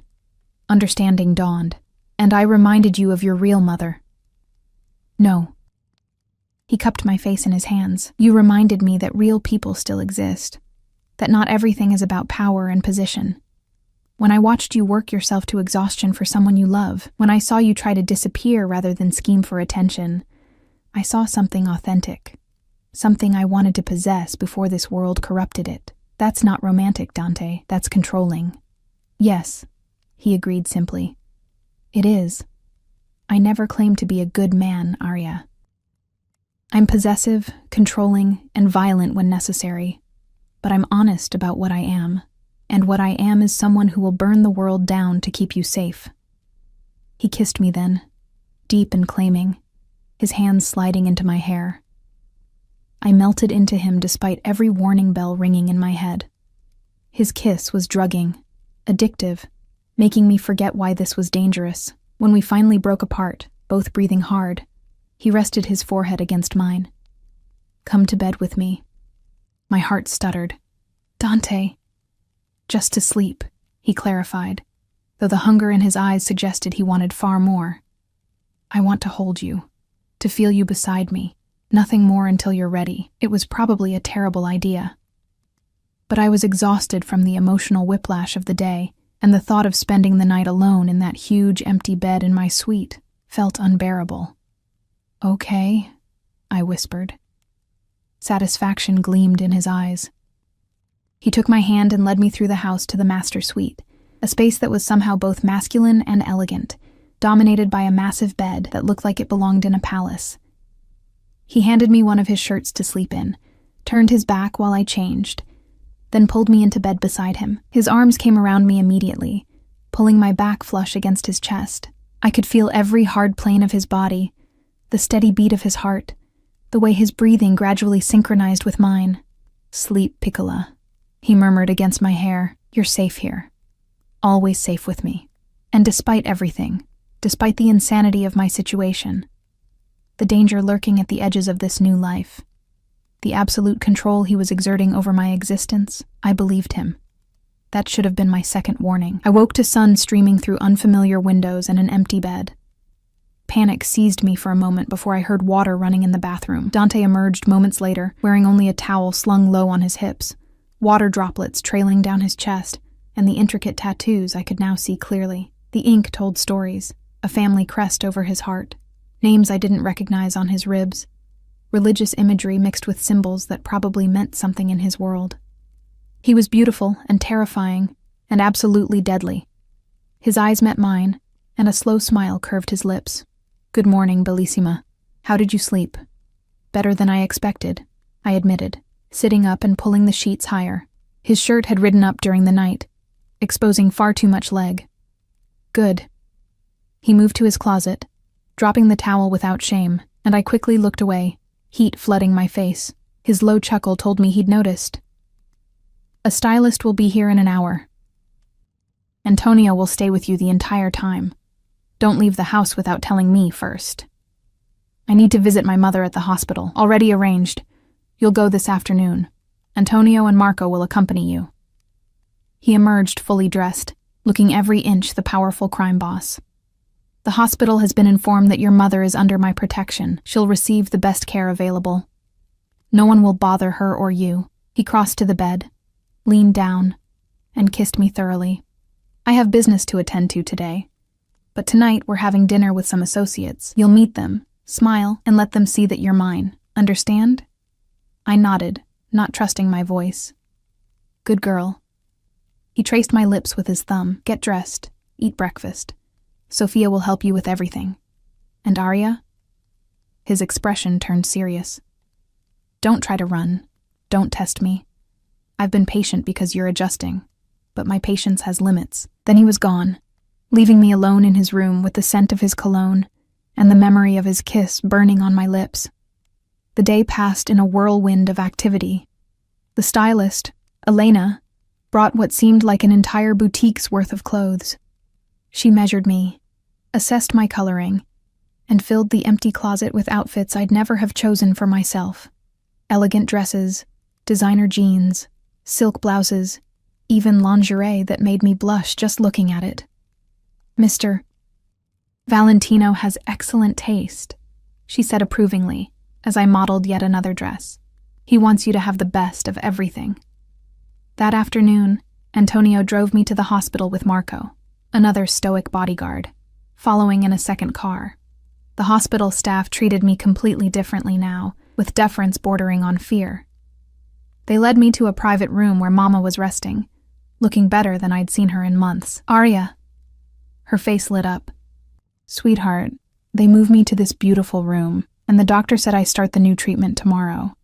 Understanding dawned, and I reminded you of your real mother. No. He cupped my face in his hands. You reminded me that real people still exist, that not everything is about power and position. When I watched you work yourself to exhaustion for someone you love, when I saw you try to disappear rather than scheme for attention, I saw something authentic, something I wanted to possess before this world corrupted it. That's not romantic, Dante. That's controlling. Yes, he agreed simply. It is. I never claimed to be a good man, Arya. I'm possessive, controlling, and violent when necessary, but I'm honest about what I am, and what I am is someone who will burn the world down to keep you safe. He kissed me then, deep and claiming, his hands sliding into my hair. I melted into him despite every warning bell ringing in my head. His kiss was drugging, addictive, making me forget why this was dangerous. When we finally broke apart, both breathing hard, he rested his forehead against mine. Come to bed with me. My heart stuttered. Dante. Just to sleep, he clarified, though the hunger in his eyes suggested he wanted far more. I want to hold you, to feel you beside me. Nothing more until you're ready. It was probably a terrible idea. But I was exhausted from the emotional whiplash of the day, and the thought of spending the night alone in that huge empty bed in my suite felt unbearable. Okay, I whispered. Satisfaction gleamed in his eyes. He took my hand and led me through the house to the master suite, a space that was somehow both masculine and elegant, dominated by a massive bed that looked like it belonged in a palace. He handed me one of his shirts to sleep in, turned his back while I changed, then pulled me into bed beside him. His arms came around me immediately, pulling my back flush against his chest. I could feel every hard plane of his body, the steady beat of his heart, the way his breathing gradually synchronized with mine. "Sleep, Piccola," he murmured against my hair. "You're safe here. Always safe with me." And despite everything, despite the insanity of my situation, the danger lurking at the edges of this new life, the absolute control he was exerting over my existence, I believed him. That should have been my second warning. I woke to sun streaming through unfamiliar windows and an empty bed. Panic seized me for a moment before I heard water running in the bathroom. Dante emerged moments later, wearing only a towel slung low on his hips, water droplets trailing down his chest, and the intricate tattoos I could now see clearly. The ink told stories, a family crest over his heart, names I didn't recognize on his ribs, religious imagery mixed with symbols that probably meant something in his world. He was beautiful and terrifying and absolutely deadly. His eyes met mine, and a slow smile curved his lips. "Good morning, Bellissima. How did you sleep?" "Better than I expected," I admitted, sitting up and pulling the sheets higher. His shirt had ridden up during the night, exposing far too much leg. "Good." He moved to his closet, dropping the towel without shame, and I quickly looked away, heat flooding my face. His low chuckle told me he'd noticed. "A stylist will be here in an hour. Antonio will stay with you the entire time. Don't leave the house without telling me first. I need to visit my mother at the hospital. Already arranged. You'll go this afternoon. Antonio and Marco will accompany you." He emerged fully dressed, looking every inch the powerful crime boss. "The hospital has been informed that your mother is under my protection. She'll receive the best care available. No one will bother her or you." He crossed to the bed, leaned down, and kissed me thoroughly. "I have business to attend to today, but tonight we're having dinner with some associates. You'll meet them, smile, and let them see that you're mine. Understand?" I nodded, not trusting my voice. "Good girl." He traced my lips with his thumb. "Get dressed, eat breakfast. Sophia will help you with everything. And Arya?" His expression turned serious. "Don't try to run. Don't test me. I've been patient because you're adjusting, but my patience has limits." Then he was gone, leaving me alone in his room with the scent of his cologne and the memory of his kiss burning on my lips. The day passed in a whirlwind of activity. The stylist, Elena, brought what seemed like an entire boutique's worth of clothes. She measured me, assessed my coloring, and filled the empty closet with outfits I'd never have chosen for myself. Elegant dresses, designer jeans, silk blouses, even lingerie that made me blush just looking at it. "Mr. Valentino has excellent taste," she said approvingly as I modeled yet another dress. "He wants you to have the best of everything." That afternoon, Antonio drove me to the hospital with Marco, another stoic bodyguard, following in a second car. The hospital staff treated me completely differently now, with deference bordering on fear. They led me to a private room where Mama was resting, looking better than I'd seen her in months. "Arya." Her face lit up. "Sweetheart, they moved me to this beautiful room, and the doctor said I start the new treatment tomorrow.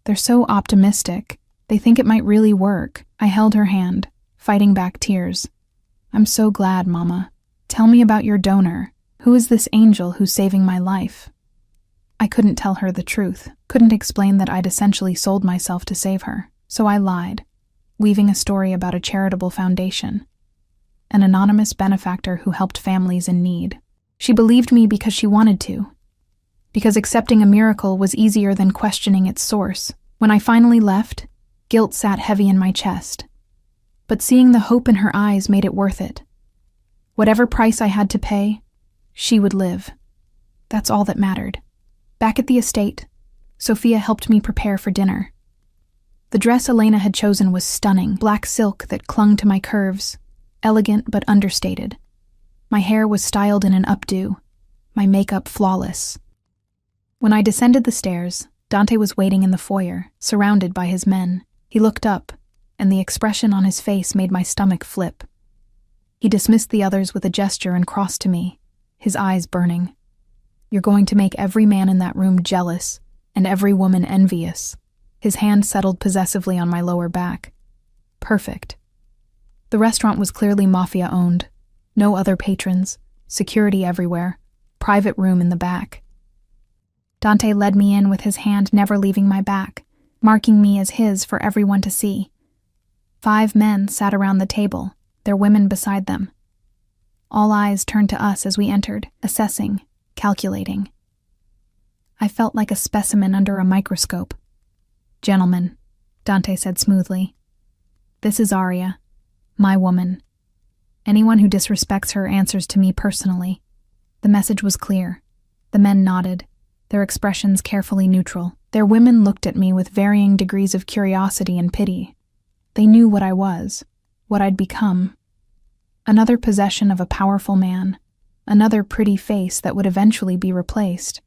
They're so optimistic. They think it might really work." I held her hand, fighting back tears. "I'm so glad, Mama. Tell me about your donor. Who is this angel who's saving my life?" I couldn't tell her the truth, couldn't explain that I'd essentially sold myself to save her, so I lied, weaving a story about a charitable foundation, an anonymous benefactor who helped families in need. She believed me because she wanted to, because accepting a miracle was easier than questioning its source. When I finally left, guilt sat heavy in my chest, but seeing the hope in her eyes made it worth it. Whatever price I had to pay, she would live. That's all that mattered. Back at the estate, Sophia helped me prepare for dinner. The dress Elena had chosen was stunning, black silk that clung to my curves, elegant but understated. My hair was styled in an updo, my makeup flawless. When I descended the stairs, Dante was waiting in the foyer, surrounded by his men. He looked up, and the expression on his face made my stomach flip. He dismissed the others with a gesture and crossed to me, his eyes burning. "You're going to make every man in that room jealous, and every woman envious. His hand settled possessively on my lower back. Perfect. The restaurant was clearly mafia-owned. No other patrons, security everywhere, private room in the back. Dante led me in with his hand never leaving my back, marking me as his for everyone to see. 5 men sat around the table, their women beside them. All eyes turned to us as we entered, assessing, calculating. I felt like a specimen under a microscope. "Gentlemen," Dante said smoothly, "this is Arya, my woman. Anyone who disrespects her answers to me personally." The message was clear. The men nodded, their expressions carefully neutral. Their women looked at me with varying degrees of curiosity and pity. They knew what I was, what I'd become. Another possession of a powerful man, another pretty face that would eventually be replaced.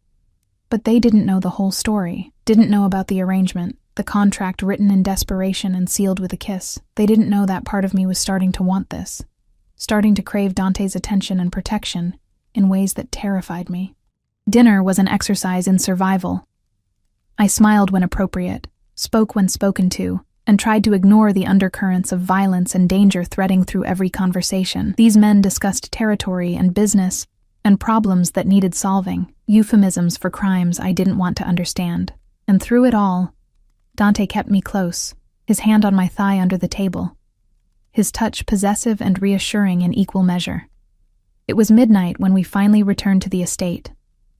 But they didn't know the whole story, didn't know about the arrangement, the contract written in desperation and sealed with a kiss. They didn't know that part of me was starting to want this, starting to crave Dante's attention and protection in ways that terrified me. Dinner was an exercise in survival. I smiled when appropriate, spoke when spoken to, and tried to ignore the undercurrents of violence and danger threading through every conversation. These men discussed territory and business and problems that needed solving, euphemisms for crimes I didn't want to understand. And through it all, Dante kept me close, his hand on my thigh under the table, his touch possessive and reassuring in equal measure. It was midnight when we finally returned to the estate.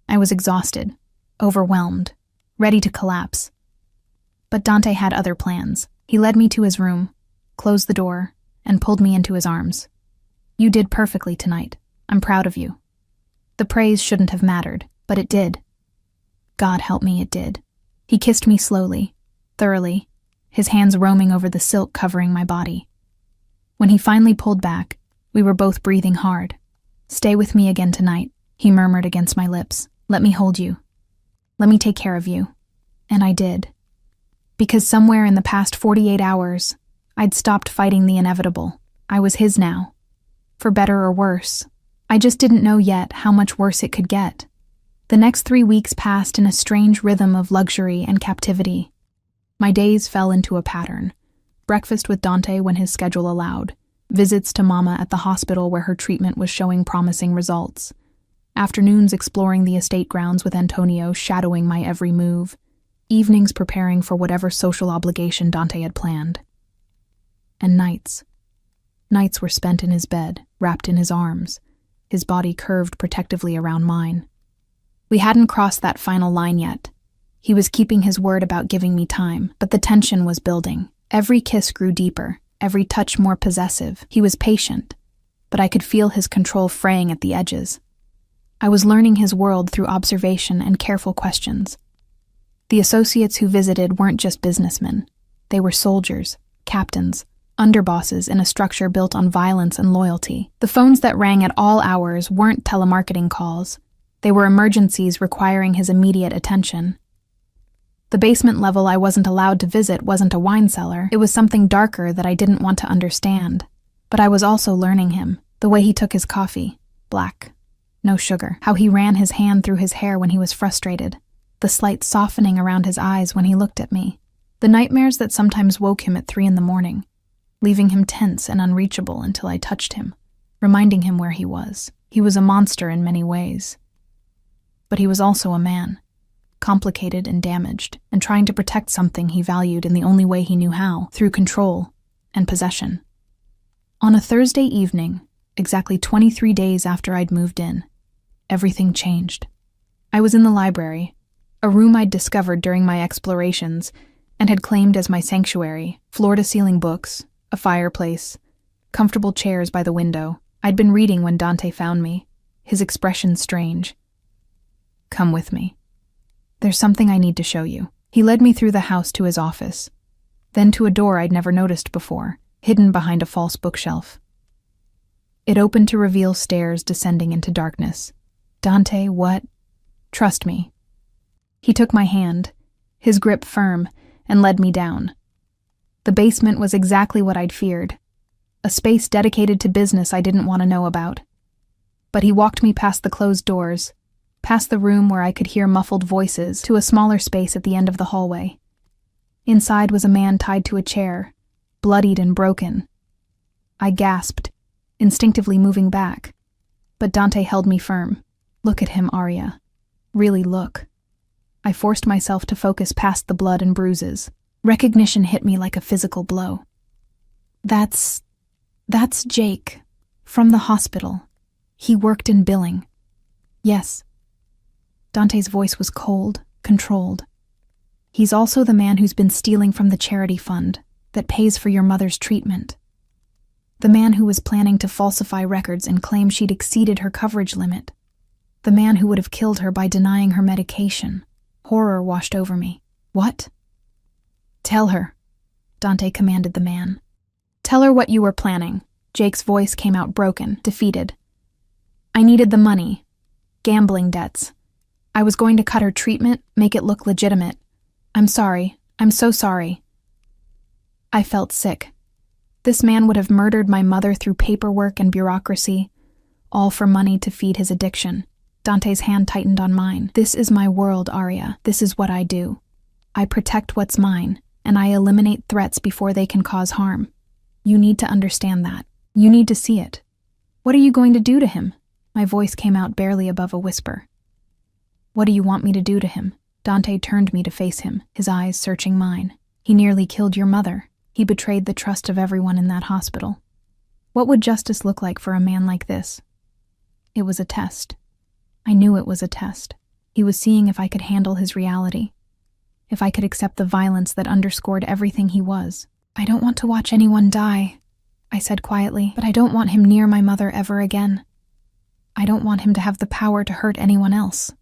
I was exhausted, overwhelmed, ready to collapse. But Dante had other plans. He led me to his room, closed the door, and pulled me into his arms. "You did perfectly tonight. I'm proud of you." The praise shouldn't have mattered, but it did. God help me, it did. He kissed me slowly, thoroughly, his hands roaming over the silk covering my body. When he finally pulled back, we were both breathing hard. "Stay with me again tonight," he murmured against my lips. "Let me hold you. Let me take care of you." And I did. Because somewhere in the past 48 hours, I'd stopped fighting the inevitable. I was his now. For better or worse. I just didn't know yet how much worse it could get. The next 3 weeks passed in a strange rhythm of luxury and captivity. My days fell into a pattern. Breakfast with Dante when his schedule allowed. Visits to Mama at the hospital where her treatment was showing promising results. Afternoons exploring the estate grounds with Antonio shadowing my every move. Evenings preparing for whatever social obligation Dante had planned. And nights. Nights were spent in his bed, wrapped in his arms, his body curved protectively around mine. We hadn't crossed that final line yet. He was keeping his word about giving me time, but the tension was building. Every kiss grew deeper, every touch more possessive. He was patient, but I could feel his control fraying at the edges. I was learning his world through observation and careful questions. The associates who visited weren't just businessmen. They were soldiers, captains, underbosses in a structure built on violence and loyalty. The phones that rang at all hours weren't telemarketing calls. They were emergencies requiring his immediate attention. The basement level I wasn't allowed to visit wasn't a wine cellar. It was something darker that I didn't want to understand. But I was also learning him, the way he took his coffee, black, no sugar, how he ran his hand through his hair when he was frustrated, the slight softening around his eyes when he looked at me, the nightmares that sometimes woke him at 3 a.m, leaving him tense and unreachable until I touched him, reminding him where he was. He was a monster in many ways. But he was also a man, complicated and damaged, and trying to protect something he valued in the only way he knew how, through control and possession. On a Thursday evening, exactly 23 days after I'd moved in, everything changed. I was in the library, a room I'd discovered during my explorations and had claimed as my sanctuary, floor-to-ceiling books, a fireplace, comfortable chairs by the window. I'd been reading when Dante found me, his expression strange. "Come with me. There's something I need to show you." He led me through the house to his office, then to a door I'd never noticed before, hidden behind a false bookshelf. It opened to reveal stairs descending into darkness. "Dante, what?" "Trust me." He took my hand, his grip firm, and led me down. The basement was exactly what I'd feared, a space dedicated to business I didn't want to know about. But he walked me past the closed doors, past the room where I could hear muffled voices, to a smaller space at the end of the hallway. Inside was a man tied to a chair, bloodied and broken. I gasped, instinctively moving back. But Dante held me firm. Look at him, Arya. Really look. I forced myself to focus past the blood and bruises. Recognition hit me like a physical blow. That's Jake, from the hospital. He worked in billing. Yes. Dante's voice was cold, controlled. He's also the man who's been stealing from the charity fund that pays for your mother's treatment. The man who was planning to falsify records and claim she'd exceeded her coverage limit. The man who would have killed her by denying her medication. Horror washed over me. What? Tell her, Dante commanded the man. Tell her what you were planning. Jake's voice came out broken, defeated. I needed the money. Gambling debts. I was going to cut her treatment, make it look legitimate. I'm sorry. I'm so sorry. I felt sick. This man would have murdered my mother through paperwork and bureaucracy, all for money to feed his addiction. Dante's hand tightened on mine. This is my world, Arya. This is what I do. I protect what's mine, and I eliminate threats before they can cause harm. You need to understand that. You need to see it. What are you going to do to him? My voice came out barely above a whisper. What do you want me to do to him? Dante turned me to face him, his eyes searching mine. He nearly killed your mother. He betrayed the trust of everyone in that hospital. What would justice look like for a man like this? It was a test. I knew it was a test. He was seeing if I could handle his reality, if I could accept the violence that underscored everything he was. I don't want to watch anyone die, I said quietly, but I don't want him near my mother ever again. I don't want him to have the power to hurt anyone else.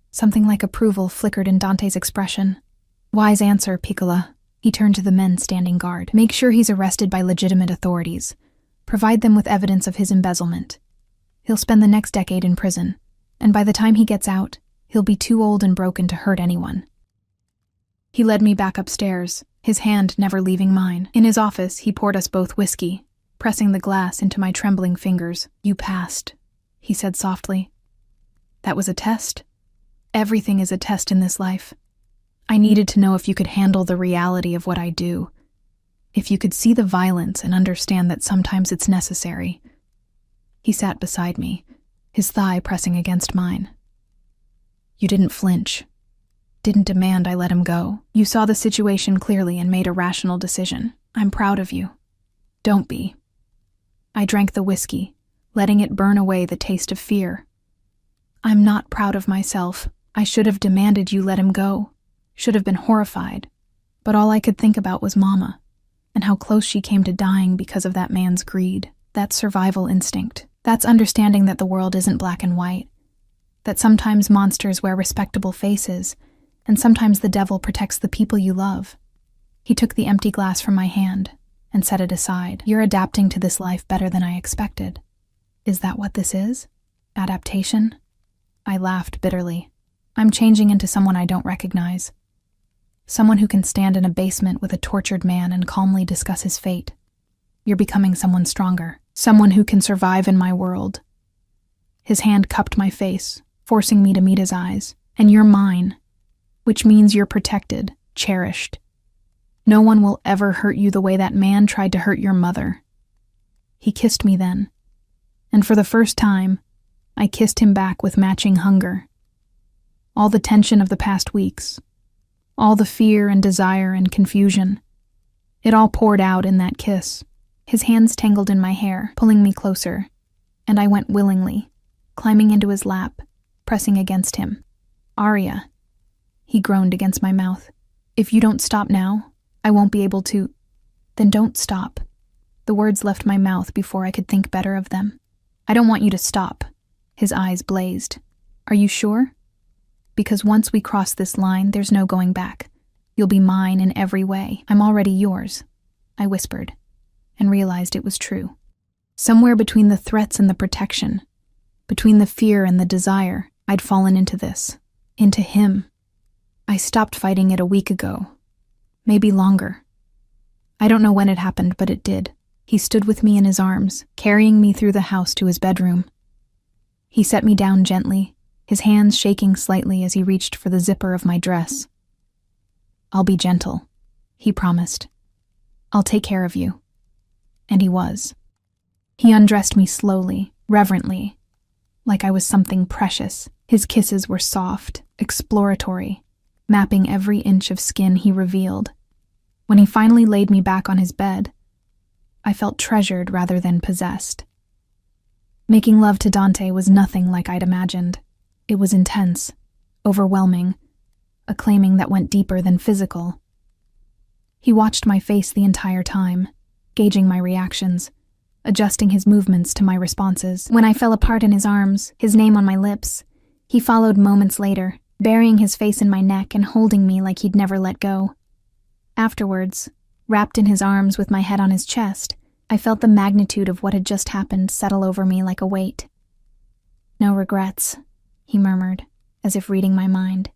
Something like approval flickered in Dante's expression. Wise answer, Piccola. He turned to the men standing guard. Make sure he's arrested by legitimate authorities. Provide them with evidence of his embezzlement. He'll spend the next decade in prison, and by the time he gets out, he'll be too old and broken to hurt anyone. He led me back upstairs, his hand never leaving mine. In his office, he poured us both whiskey, pressing the glass into my trembling fingers. You passed, he said softly. That was a test. Everything is a test in this life. I needed to know if you could handle the reality of what I do, if you could see the violence and understand that sometimes it's necessary. He sat beside me, his thigh pressing against mine. You didn't flinch, didn't demand I let him go. You saw the situation clearly and made a rational decision. I'm proud of you. Don't be. I drank the whiskey, letting it burn away the taste of fear. I'm not proud of myself. I should have demanded you let him go. Should have been horrified, but all I could think about was Mama, and how close she came to dying because of that man's greed. That's survival instinct. That's understanding that the world isn't black and white, that sometimes monsters wear respectable faces, and sometimes the devil protects the people you love. He took the empty glass from my hand and set it aside. You're adapting to this life better than I expected. Is that what this is? Adaptation? I laughed bitterly. I'm changing into someone I don't recognize. Someone who can stand in a basement with a tortured man and calmly discuss his fate. You're becoming someone stronger, someone who can survive in my world. His hand cupped my face, forcing me to meet his eyes. And you're mine, which means you're protected, cherished. No one will ever hurt you the way that man tried to hurt your mother. He kissed me then, and for the first time, I kissed him back with matching hunger. All the tension of the past weeks, all the fear and desire and confusion, it all poured out in that kiss. His hands tangled in my hair, pulling me closer, and I went willingly, climbing into his lap, pressing against him. Arya, he groaned against my mouth. If you don't stop now, I won't be able to. Then don't stop. The words left my mouth before I could think better of them. I don't want you to stop. His eyes blazed. Are you sure? Because once we cross this line, there's no going back. You'll be mine in every way. I'm already yours, I whispered, and realized it was true. Somewhere between the threats and the protection, between the fear and the desire, I'd fallen into this, into him. I stopped fighting it a week ago, maybe longer. I don't know when it happened, but it did. He stood with me in his arms, carrying me through the house to his bedroom. He set me down gently, his hands shaking slightly as he reached for the zipper of my dress. I'll be gentle, he promised. "I'll take care of you." And he was. He undressed me slowly, reverently, like I was something precious. His kisses were soft, exploratory, mapping every inch of skin he revealed. When he finally laid me back on his bed, I felt treasured rather than possessed. Making love to Dante was nothing like I'd imagined. It was intense, overwhelming, a claiming that went deeper than physical. He watched my face the entire time, gauging my reactions, adjusting his movements to my responses. When I fell apart in his arms, his name on my lips, he followed moments later, burying his face in my neck and holding me like he'd never let go. Afterwards, wrapped in his arms with my head on his chest, I felt the magnitude of what had just happened settle over me like a weight. "No regrets," he murmured, as if reading my mind.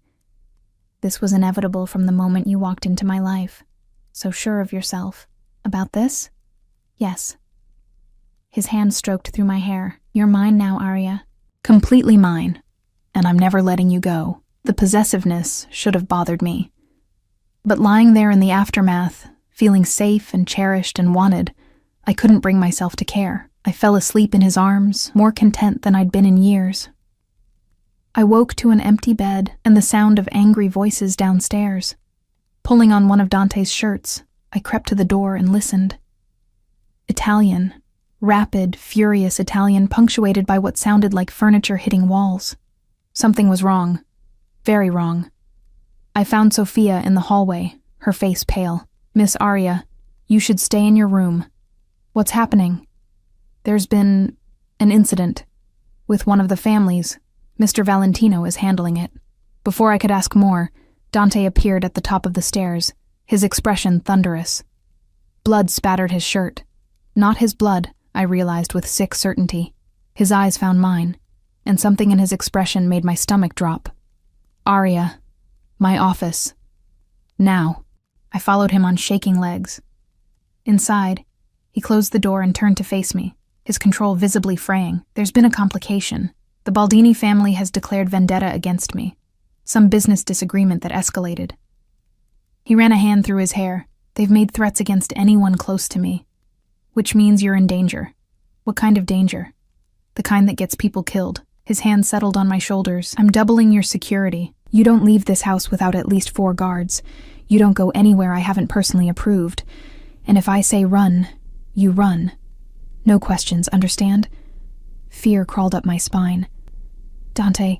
"This was inevitable from the moment you walked into my life. So sure of yourself. About this?" "Yes." His hand stroked through my hair. "You're mine now, Arya." "Completely mine. And I'm never letting you go." The possessiveness should have bothered me. But lying there in the aftermath, feeling safe and cherished and wanted, I couldn't bring myself to care. I fell asleep in his arms, more content than I'd been in years. I woke to an empty bed and the sound of angry voices downstairs. Pulling on one of Dante's shirts, I crept to the door and listened. Italian, rapid, furious Italian, punctuated by what sounded like furniture hitting walls. Something was wrong. Very wrong. I found Sophia in the hallway, her face pale. "Miss Arya, you should stay in your room." "What's happening?" "There's been an incident with one of the families. Mr. Valentino is handling it." Before I could ask more, Dante appeared at the top of the stairs, his expression thunderous. Blood spattered his shirt. Not his blood, I realized with sick certainty. His eyes found mine, and something in his expression made my stomach drop. "Arya, my office. Now." I followed him on shaking legs. Inside, he closed the door and turned to face me, his control visibly fraying. "There's been a complication. The Baldini family has declared vendetta against me. Some business disagreement that escalated." He ran a hand through his hair. "They've made threats against anyone close to me. Which means you're in danger." "What kind of danger?" "The kind that gets people killed." His hand settled on my shoulders. "I'm doubling your security. You don't leave this house without at least 4 guards. You don't go anywhere I haven't personally approved. And if I say run, you run. No questions, understand?" Fear crawled up my spine. "Dante,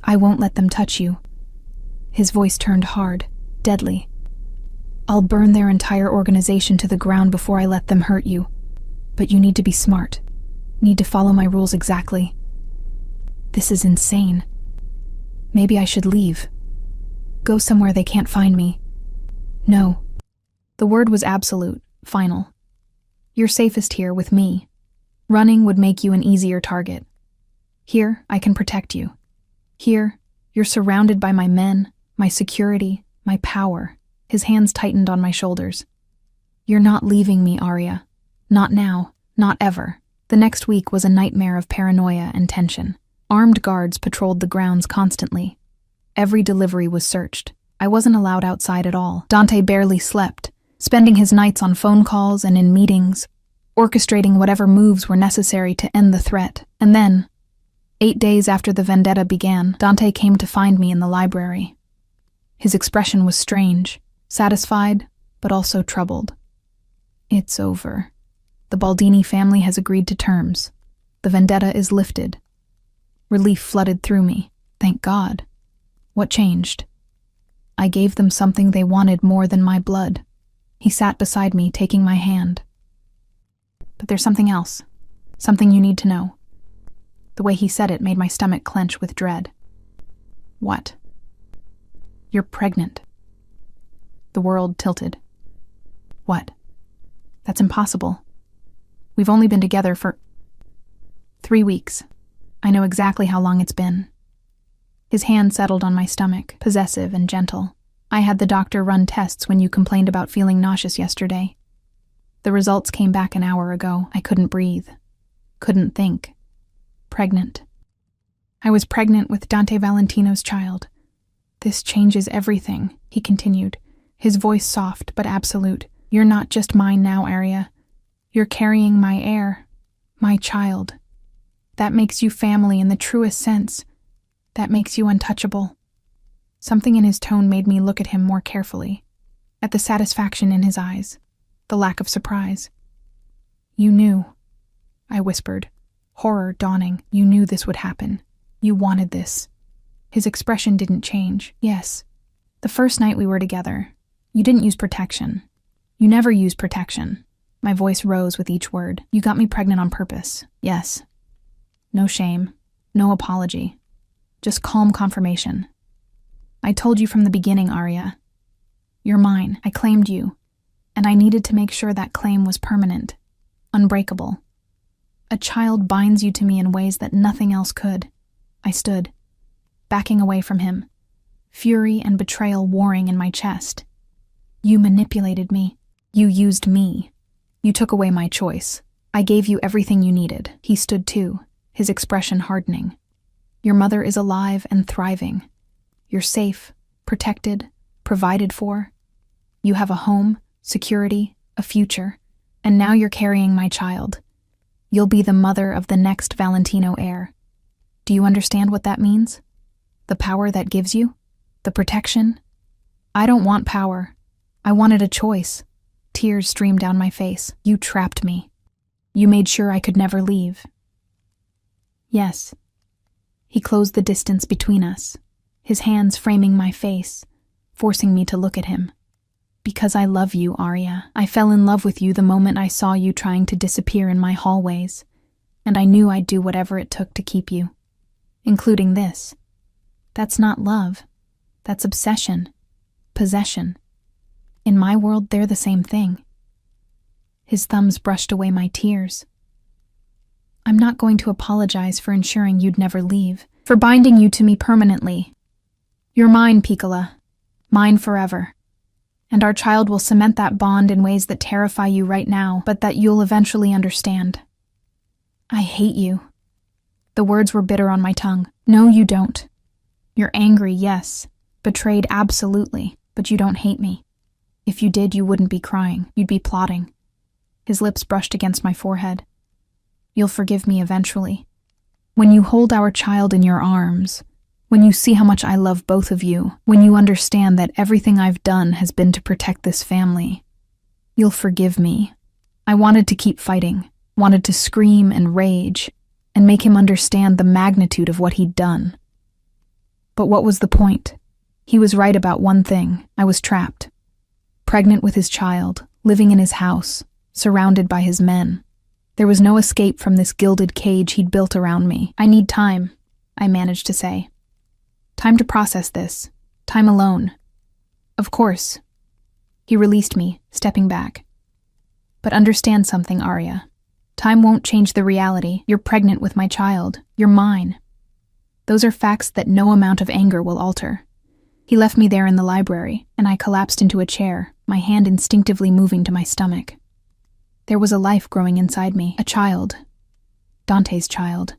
I won't let them touch you." His voice turned hard, deadly. "I'll burn their entire organization to the ground before I let them hurt you. But you need to be smart. Need to follow my rules exactly." This is insane. Maybe I should leave. Go somewhere they can't find me. No. The word was absolute, final. You're safest here with me. Running would make you an easier target. Here, I can protect you. Here, you're surrounded by my men, my security, my power. His hands tightened on my shoulders. "You're not leaving me, Arya. Not now, not ever." The next week was a nightmare of paranoia and tension. Armed guards patrolled the grounds constantly. Every delivery was searched. I wasn't allowed outside at all. Dante barely slept, spending his nights on phone calls and in meetings, orchestrating whatever moves were necessary to end the threat. And then, 8 days after the vendetta began, Dante came to find me in the library. His expression was strange, satisfied, but also troubled. "It's over. The Baldini family has agreed to terms. The vendetta is lifted." Relief flooded through me. Thank God. What changed? I gave them something they wanted more than my blood. He sat beside me, taking my hand. "But there's something else. Something you need to know." The way he said it made my stomach clench with dread. "What?" "You're pregnant." The world tilted. "What?" "That's impossible. We've only been together for 3 weeks. I know exactly how long it's been." His hand settled on my stomach, possessive and gentle. "I had the doctor run tests when you complained about feeling nauseous yesterday. The results came back an hour ago. I couldn't breathe. Couldn't think. Pregnant. I was pregnant with Dante Valentino's child. This changes everything," he continued, his voice soft but absolute. You're not just mine now, Arya. You're carrying my heir, my child. That makes you family in the truest sense. That makes you untouchable. Something in his tone made me look at him more carefully, at the satisfaction in his eyes, the lack of surprise. You knew, I whispered, horror dawning. You knew this would happen. You wanted this. His expression didn't change. Yes. The first night we were together, you didn't use protection. You never used protection. My voice rose with each word. You got me pregnant on purpose. Yes. No shame. No apology. Just calm confirmation. I told you from the beginning, Arya. You're mine. I claimed you. And I needed to make sure that claim was permanent. Unbreakable. A child binds you to me in ways that nothing else could. I stood, backing away from him, fury and betrayal warring in my chest. You manipulated me. You used me. You took away my choice. I gave you everything you needed. He stood too, his expression hardening. Your mother is alive and thriving. You're safe, protected, provided for. You have a home, security, a future, and now you're carrying my child. You'll be the mother of the next Valentino heir. Do you understand what that means? The power that gives you? The protection? I don't want power. I wanted a choice. Tears streamed down my face. You trapped me. You made sure I could never leave. Yes. He closed the distance between us, his hands framing my face, forcing me to look at him. Because I love you, Arya. I fell in love with you the moment I saw you trying to disappear in my hallways, and I knew I'd do whatever it took to keep you. Including this. That's not love. That's obsession. Possession. In my world, they're the same thing. His thumbs brushed away my tears. I'm not going to apologize for ensuring you'd never leave, for binding you to me permanently. You're mine, Piccola. Mine forever. And our child will cement that bond in ways that terrify you right now, but that you'll eventually understand. I hate you. The words were bitter on my tongue. No, you don't. You're angry, yes. Betrayed, absolutely. But you don't hate me. If you did, you wouldn't be crying. You'd be plotting. His lips brushed against my forehead. You'll forgive me eventually. When you hold our child in your arms, when you see how much I love both of you, when you understand that everything I've done has been to protect this family, you'll forgive me. I wanted to keep fighting, wanted to scream and rage, and make him understand the magnitude of what he'd done. But what was the point? He was right about one thing. I was trapped. Pregnant with his child, living in his house, surrounded by his men. There was no escape from this gilded cage he'd built around me. I need time, I managed to say. Time to process this. Time alone. Of course. He released me, stepping back. But understand something, Arya. Time won't change the reality. You're pregnant with my child. You're mine. Those are facts that no amount of anger will alter. He left me there in the library, and I collapsed into a chair, my hand instinctively moving to my stomach. There was a life growing inside me, a child. Dante's child.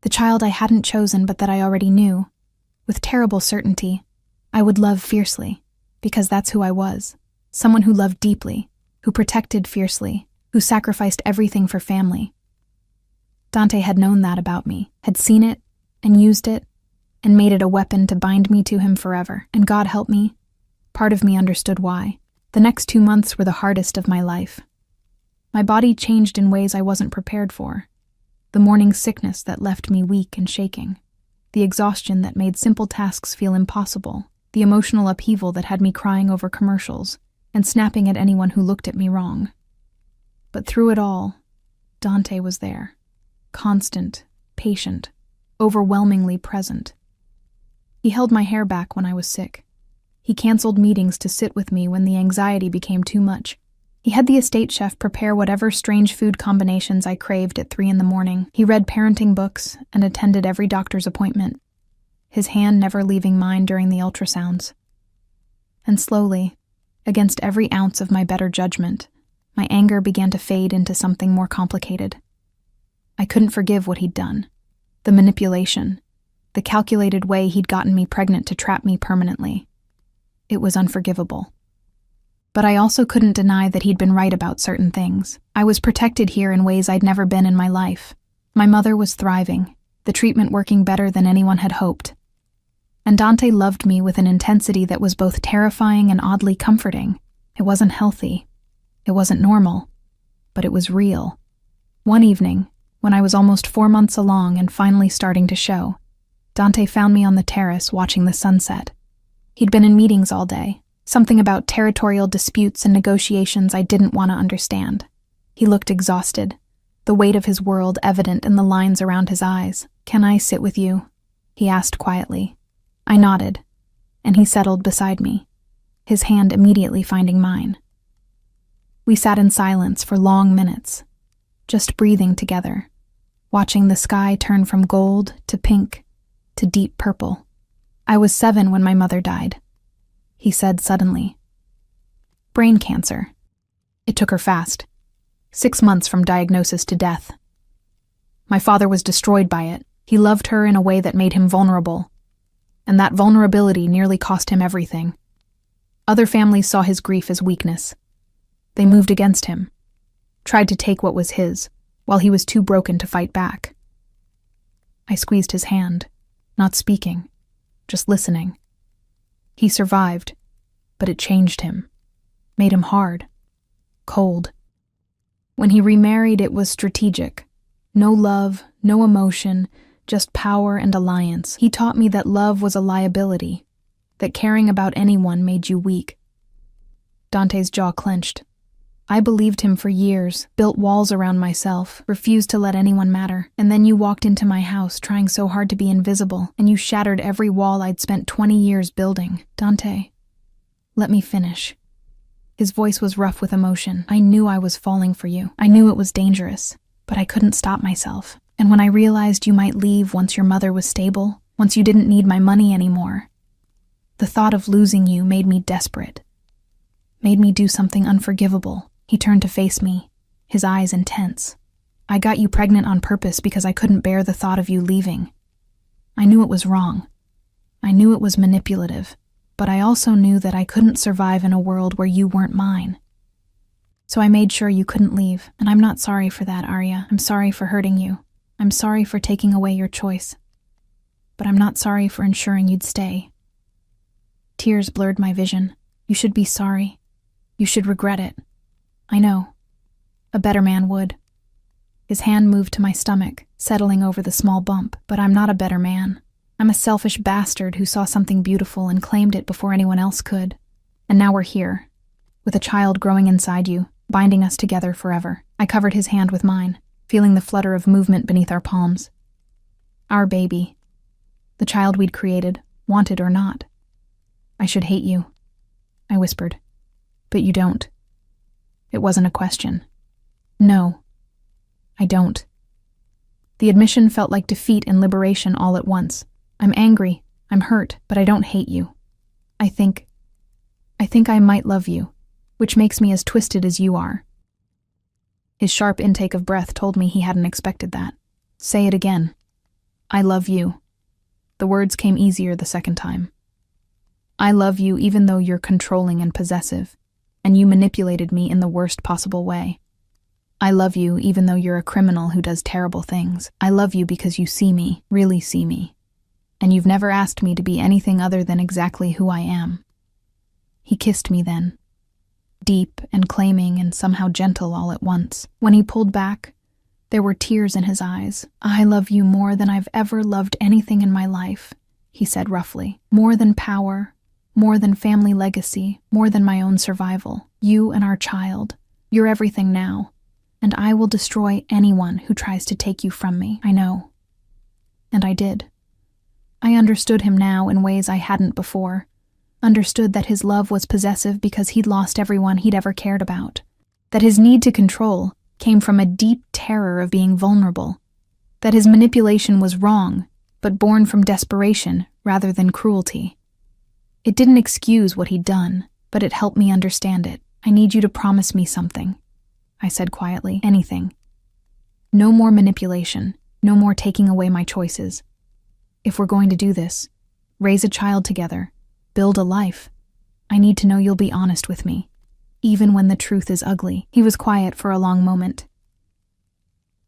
The child I hadn't chosen but that I already knew. With terrible certainty, I would love fiercely, because that's who I was. Someone who loved deeply, who protected fiercely, who sacrificed everything for family. Dante had known that about me, had seen it, and used it, and made it a weapon to bind me to him forever. And God help me, part of me understood why. The next 2 months were the hardest of my life. My body changed in ways I wasn't prepared for. The morning sickness that left me weak and shaking. The exhaustion that made simple tasks feel impossible. The emotional upheaval that had me crying over commercials and snapping at anyone who looked at me wrong. But through it all, Dante was there. Constant, patient, overwhelmingly present. He held my hair back when I was sick. He canceled meetings to sit with me when the anxiety became too much. He had the estate chef prepare whatever strange food combinations I craved at 3 a.m. He read parenting books and attended every doctor's appointment, his hand never leaving mine during the ultrasounds. And slowly, against every ounce of my better judgment, my anger began to fade into something more complicated. I couldn't forgive what he'd done. The manipulation, the calculated way he'd gotten me pregnant to trap me permanently. It was unforgivable. But I also couldn't deny that he'd been right about certain things. I was protected here in ways I'd never been in my life. My mother was thriving, the treatment working better than anyone had hoped. And Dante loved me with an intensity that was both terrifying and oddly comforting. It wasn't healthy. It wasn't normal. But it was real. One evening, when I was almost 4 months along and finally starting to show, Dante found me on the terrace watching the sunset. He'd been in meetings all day, something about territorial disputes and negotiations I didn't want to understand. He looked exhausted, the weight of his world evident in the lines around his eyes. "Can I sit with you?" he asked quietly. I nodded, and he settled beside me, his hand immediately finding mine. We sat in silence for long minutes, just breathing together, watching the sky turn from gold to pink to deep purple. "I was 7 when my mother died," he said suddenly. "Brain cancer. It took her fast. 6 months from diagnosis to death. My father was destroyed by it. He loved her in a way that made him vulnerable, and that vulnerability nearly cost him everything. Other families saw his grief as weakness. They moved against him, tried to take what was his, while he was too broken to fight back." I squeezed his hand, not speaking, just listening. He survived, but it changed him, made him hard, cold. When he remarried, it was strategic. No love, no emotion, just power and alliance. He taught me that love was a liability, that caring about anyone made you weak. Dante's jaw clenched. I believed him for years, built walls around myself, refused to let anyone matter. And then you walked into my house trying so hard to be invisible, and you shattered every wall I'd spent 20 years building. Dante, let me finish. His voice was rough with emotion. I knew I was falling for you. I knew it was dangerous, but I couldn't stop myself. And when I realized you might leave once your mother was stable, once you didn't need my money anymore, the thought of losing you made me desperate, made me do something unforgivable. He turned to face me, his eyes intense. "I got you pregnant on purpose because I couldn't bear the thought of you leaving. I knew it was wrong. I knew it was manipulative, but I also knew that I couldn't survive in a world where you weren't mine. So I made sure you couldn't leave, and I'm not sorry for that, Arya. I'm sorry for hurting you. I'm sorry for taking away your choice. But I'm not sorry for ensuring you'd stay." Tears blurred my vision. "You should be sorry. You should regret it." "I know. A better man would." His hand moved to my stomach, settling over the small bump. "But I'm not a better man. I'm a selfish bastard who saw something beautiful and claimed it before anyone else could. And now we're here, with a child growing inside you, binding us together forever." I covered his hand with mine, feeling the flutter of movement beneath our palms. Our baby. The child we'd created, wanted or not. "I should hate you," I whispered. "But you don't." It wasn't a question. "No, I don't." The admission felt like defeat and liberation all at once. "I'm angry, I'm hurt, but I don't hate you. I think I might love you, which makes me as twisted as you are." His sharp intake of breath told me he hadn't expected that. "Say it again." "I love you." The words came easier the second time. "I love you even though you're controlling and possessive, and you manipulated me in the worst possible way. I love you even though you're a criminal who does terrible things. I love you because you see me, really see me, and you've never asked me to be anything other than exactly who I am." He kissed me then, deep and claiming and somehow gentle all at once. When he pulled back, there were tears in his eyes. "I love you more than I've ever loved anything in my life," he said roughly. "More than power, more than family legacy, more than my own survival. You and our child. You're everything now, and I will destroy anyone who tries to take you from me. I know." And I did. I understood him now in ways I hadn't before. Understood that his love was possessive because he'd lost everyone he'd ever cared about. That his need to control came from a deep terror of being vulnerable. That his manipulation was wrong, but born from desperation rather than cruelty. It didn't excuse what he'd done, but it helped me understand it. "I need you to promise me something," I said quietly. "Anything. No more manipulation, no more taking away my choices. If we're going to do this, raise a child together, build a life, I need to know you'll be honest with me. even when the truth is ugly. He was quiet for a long moment.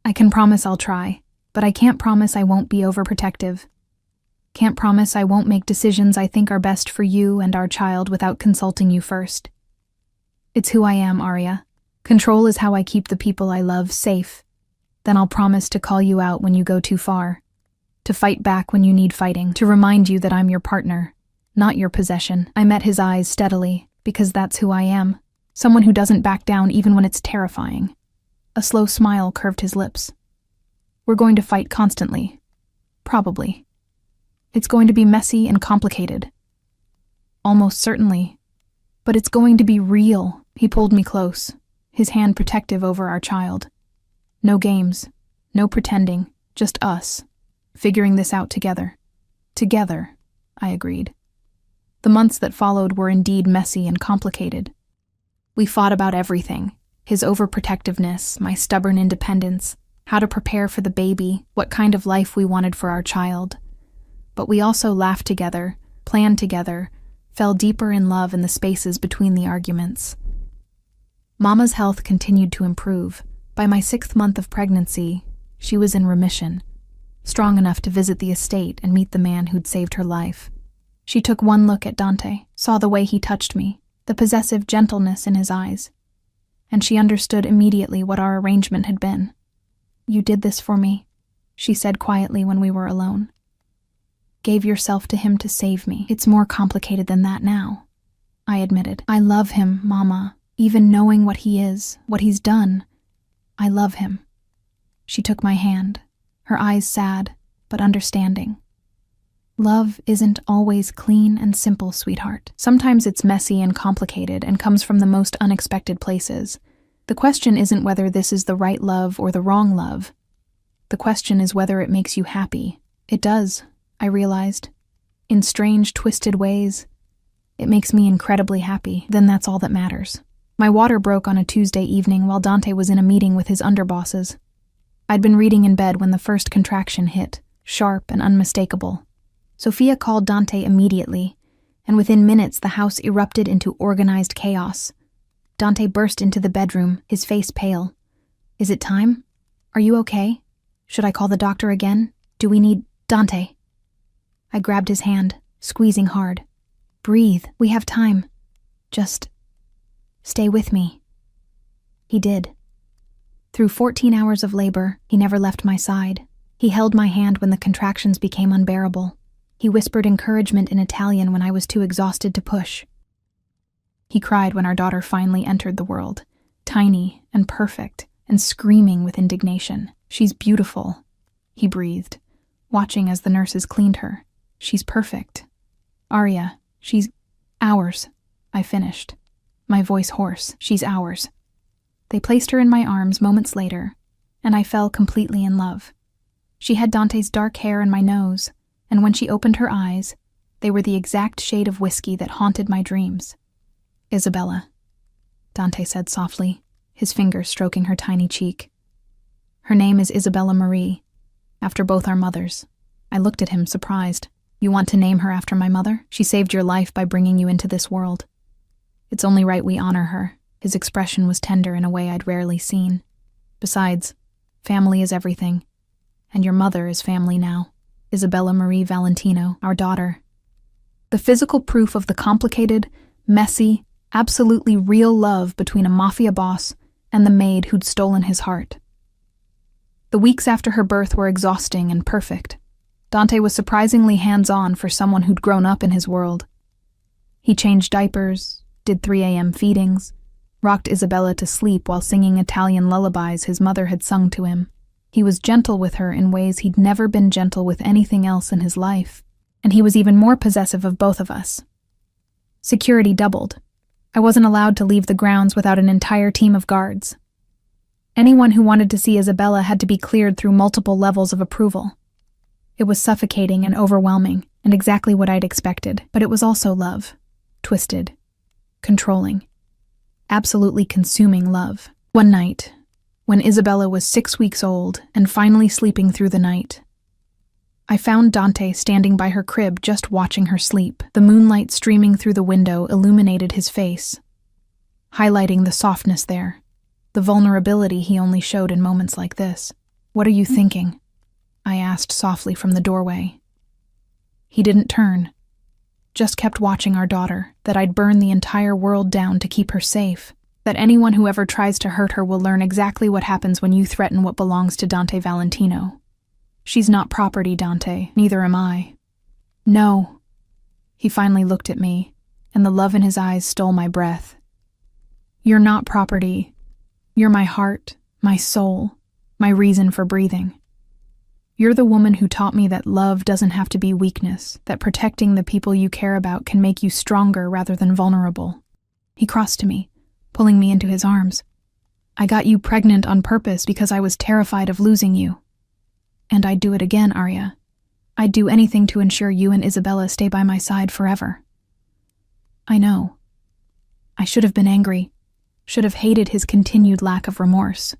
I can promise I'll try, but I can't promise I won't be overprotective. Can't promise I won't make decisions I think are best for you and our child without consulting you first. It's who I am, Arya. Control is how I keep the people I love safe. Then I'll promise to call you out when you go too far, to fight back when you need fighting, to remind you that I'm your partner, not your possession. I met his eyes steadily, because that's who I am. Someone who doesn't back down even when it's terrifying. A slow smile curved his lips. We're going to fight constantly. Probably. It's going to be messy and complicated. Almost certainly. But it's going to be real. He pulled me close, his hand protective over our child. No games, no pretending, just us, figuring this out together. Together, I agreed. The months that followed were indeed messy and complicated. We fought about everything, his overprotectiveness, my stubborn independence, how to prepare for the baby, what kind of life we wanted for our child. But we also laughed together, planned together, fell deeper in love in the spaces between the arguments. Mama's health continued to improve. By my 6th month of pregnancy, she was in remission, strong enough to visit the estate and meet the man who'd saved her life. She took one look at Dante, saw the way he touched me, the possessive gentleness in his eyes, and she understood immediately what our arrangement had been. You did this for me, she said quietly when we were alone. Gave yourself to him to save me. It's more complicated than that now, I admitted. I love him, Mama, even knowing what he is, what he's done. I love him. She took my hand, her eyes sad, but understanding. Love isn't always clean and simple, sweetheart. Sometimes it's messy and complicated and comes from the most unexpected places. The question isn't whether this is the right love or the wrong love. The question is whether it makes you happy. It does, I realized. In strange, twisted ways. It makes me incredibly happy. Then that's all that matters. My water broke on a Tuesday evening while Dante was in a meeting with his underbosses. I'd been reading in bed when the first contraction hit, sharp and unmistakable. Sophia called Dante immediately, and within minutes the house erupted into organized chaos. Dante burst into the bedroom, his face pale. Is it time? Are you okay? Should I call the doctor again? Do we need Dante? I grabbed his hand, squeezing hard. Breathe, we have time. Just stay with me. He did. Through 14 hours of labor, he never left my side. He held my hand when the contractions became unbearable. He whispered encouragement in Italian when I was too exhausted to push. He cried when our daughter finally entered the world, tiny and perfect and screaming with indignation. She's beautiful, he breathed, watching as the nurses cleaned her. She's perfect. Arya, she's ours, I finished, my voice hoarse. She's ours. They placed her in my arms moments later, and I fell completely in love. She had Dante's dark hair and my nose, and when she opened her eyes, they were the exact shade of whiskey that haunted my dreams. Isabella, Dante said softly, his fingers stroking her tiny cheek. Her name is Isabella Marie, after both our mothers. I looked at him, surprised. You want to name her after my mother? She saved your life by bringing you into this world. It's only right we honor her. His expression was tender in a way I'd rarely seen. Besides, family is everything, and your mother is family now. Isabella Marie Valentino, our daughter. The physical proof of the complicated, messy, absolutely real love between a mafia boss and the maid who'd stolen his heart. The weeks after her birth were exhausting and perfect. Dante was surprisingly hands-on for someone who'd grown up in his world. He changed diapers, did 3 a.m. feedings, rocked Isabella to sleep while singing Italian lullabies his mother had sung to him. He was gentle with her in ways he'd never been gentle with anything else in his life, and he was even more possessive of both of us. Security doubled. I wasn't allowed to leave the grounds without an entire team of guards. Anyone who wanted to see Isabella had to be cleared through multiple levels of approval. It was suffocating and overwhelming, and exactly what I'd expected, but it was also love. Twisted. Controlling. Absolutely consuming love. One night, when Isabella was 6 weeks old and finally sleeping through the night, I found Dante standing by her crib just watching her sleep. The moonlight streaming through the window illuminated his face. highlighting the softness there, the vulnerability he only showed in moments like this. "What are you thinking?" I asked softly from the doorway. He didn't turn, just kept watching our daughter, that I'd burn the entire world down to keep her safe, that anyone who ever tries to hurt her will learn exactly what happens when you threaten what belongs to Dante Valentino. "She's not property, Dante, neither am I." "No." He finally looked at me, and the love in his eyes stole my breath. "You're not property. You're my heart, my soul, my reason for breathing. You're the woman who taught me that love doesn't have to be weakness, that protecting the people you care about can make you stronger rather than vulnerable." He crossed to me, pulling me into his arms. "I got you pregnant on purpose because I was terrified of losing you. And I'd do it again, Arya. I'd do anything to ensure you and Isabella stay by my side forever." I know. I should have been angry, should have hated his continued lack of remorse,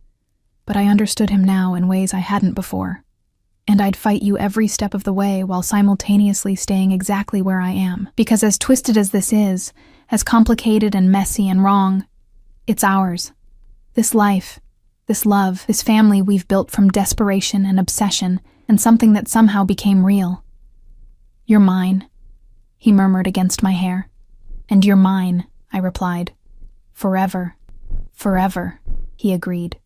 but I understood him now in ways I hadn't before. And I'd fight you every step of the way while simultaneously staying exactly where I am. Because as twisted as this is, as complicated and messy and wrong, it's ours. This life, this love, this family we've built from desperation and obsession and something that somehow became real. "You're mine," he murmured against my hair. "And you're mine," I replied. "Forever, forever," he agreed.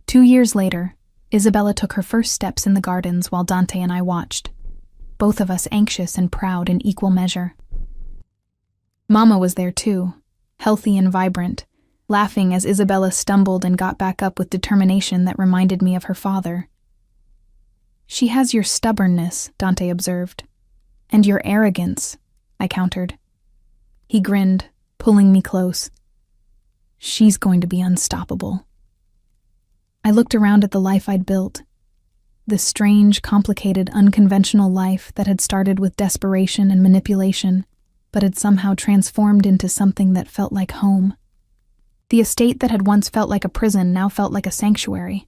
2 years later, Isabella took her first steps in the gardens while Dante and I watched, both of us anxious and proud in equal measure. Mama was there too, healthy and vibrant, laughing as Isabella stumbled and got back up with determination that reminded me of her father. "She has your stubbornness," Dante observed. "And your arrogance," I countered. He grinned, pulling me close. "She's going to be unstoppable." I looked around at the life I'd built, this strange, complicated, unconventional life that had started with desperation and manipulation, but had somehow transformed into something that felt like home. The estate that had once felt like a prison now felt like a sanctuary.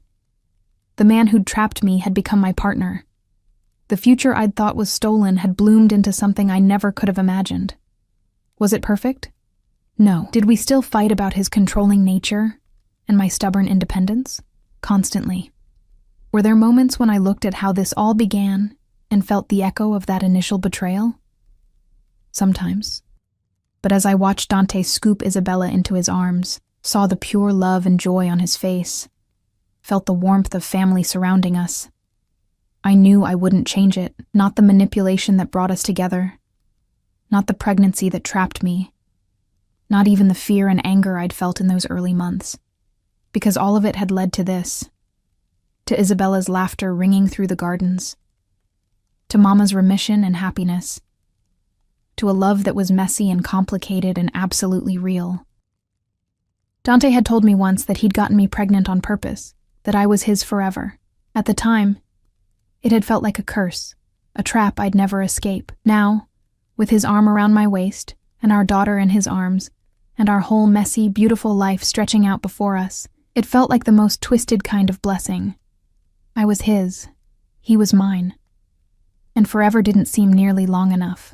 The man who'd trapped me had become my partner. The future I'd thought was stolen had bloomed into something I never could have imagined. Was it perfect? No. Did we still fight about his controlling nature and my stubborn independence? Constantly. Were there moments when I looked at how this all began and felt the echo of that initial betrayal? Sometimes. But as I watched Dante scoop Isabella into his arms, saw the pure love and joy on his face, felt the warmth of family surrounding us, I knew I wouldn't change it, not the manipulation that brought us together, not the pregnancy that trapped me, not even the fear and anger I'd felt in those early months. Because all of it had led to this, to Isabella's laughter ringing through the gardens, to Mama's remission and happiness, to a love that was messy and complicated and absolutely real. Dante had told me once that he'd gotten me pregnant on purpose, that I was his forever. At the time, it had felt like a curse, a trap I'd never escape. Now, with his arm around my waist, and our daughter in his arms, and our whole messy, beautiful life stretching out before us, it felt like the most twisted kind of blessing. I was his, he was mine, and forever didn't seem nearly long enough.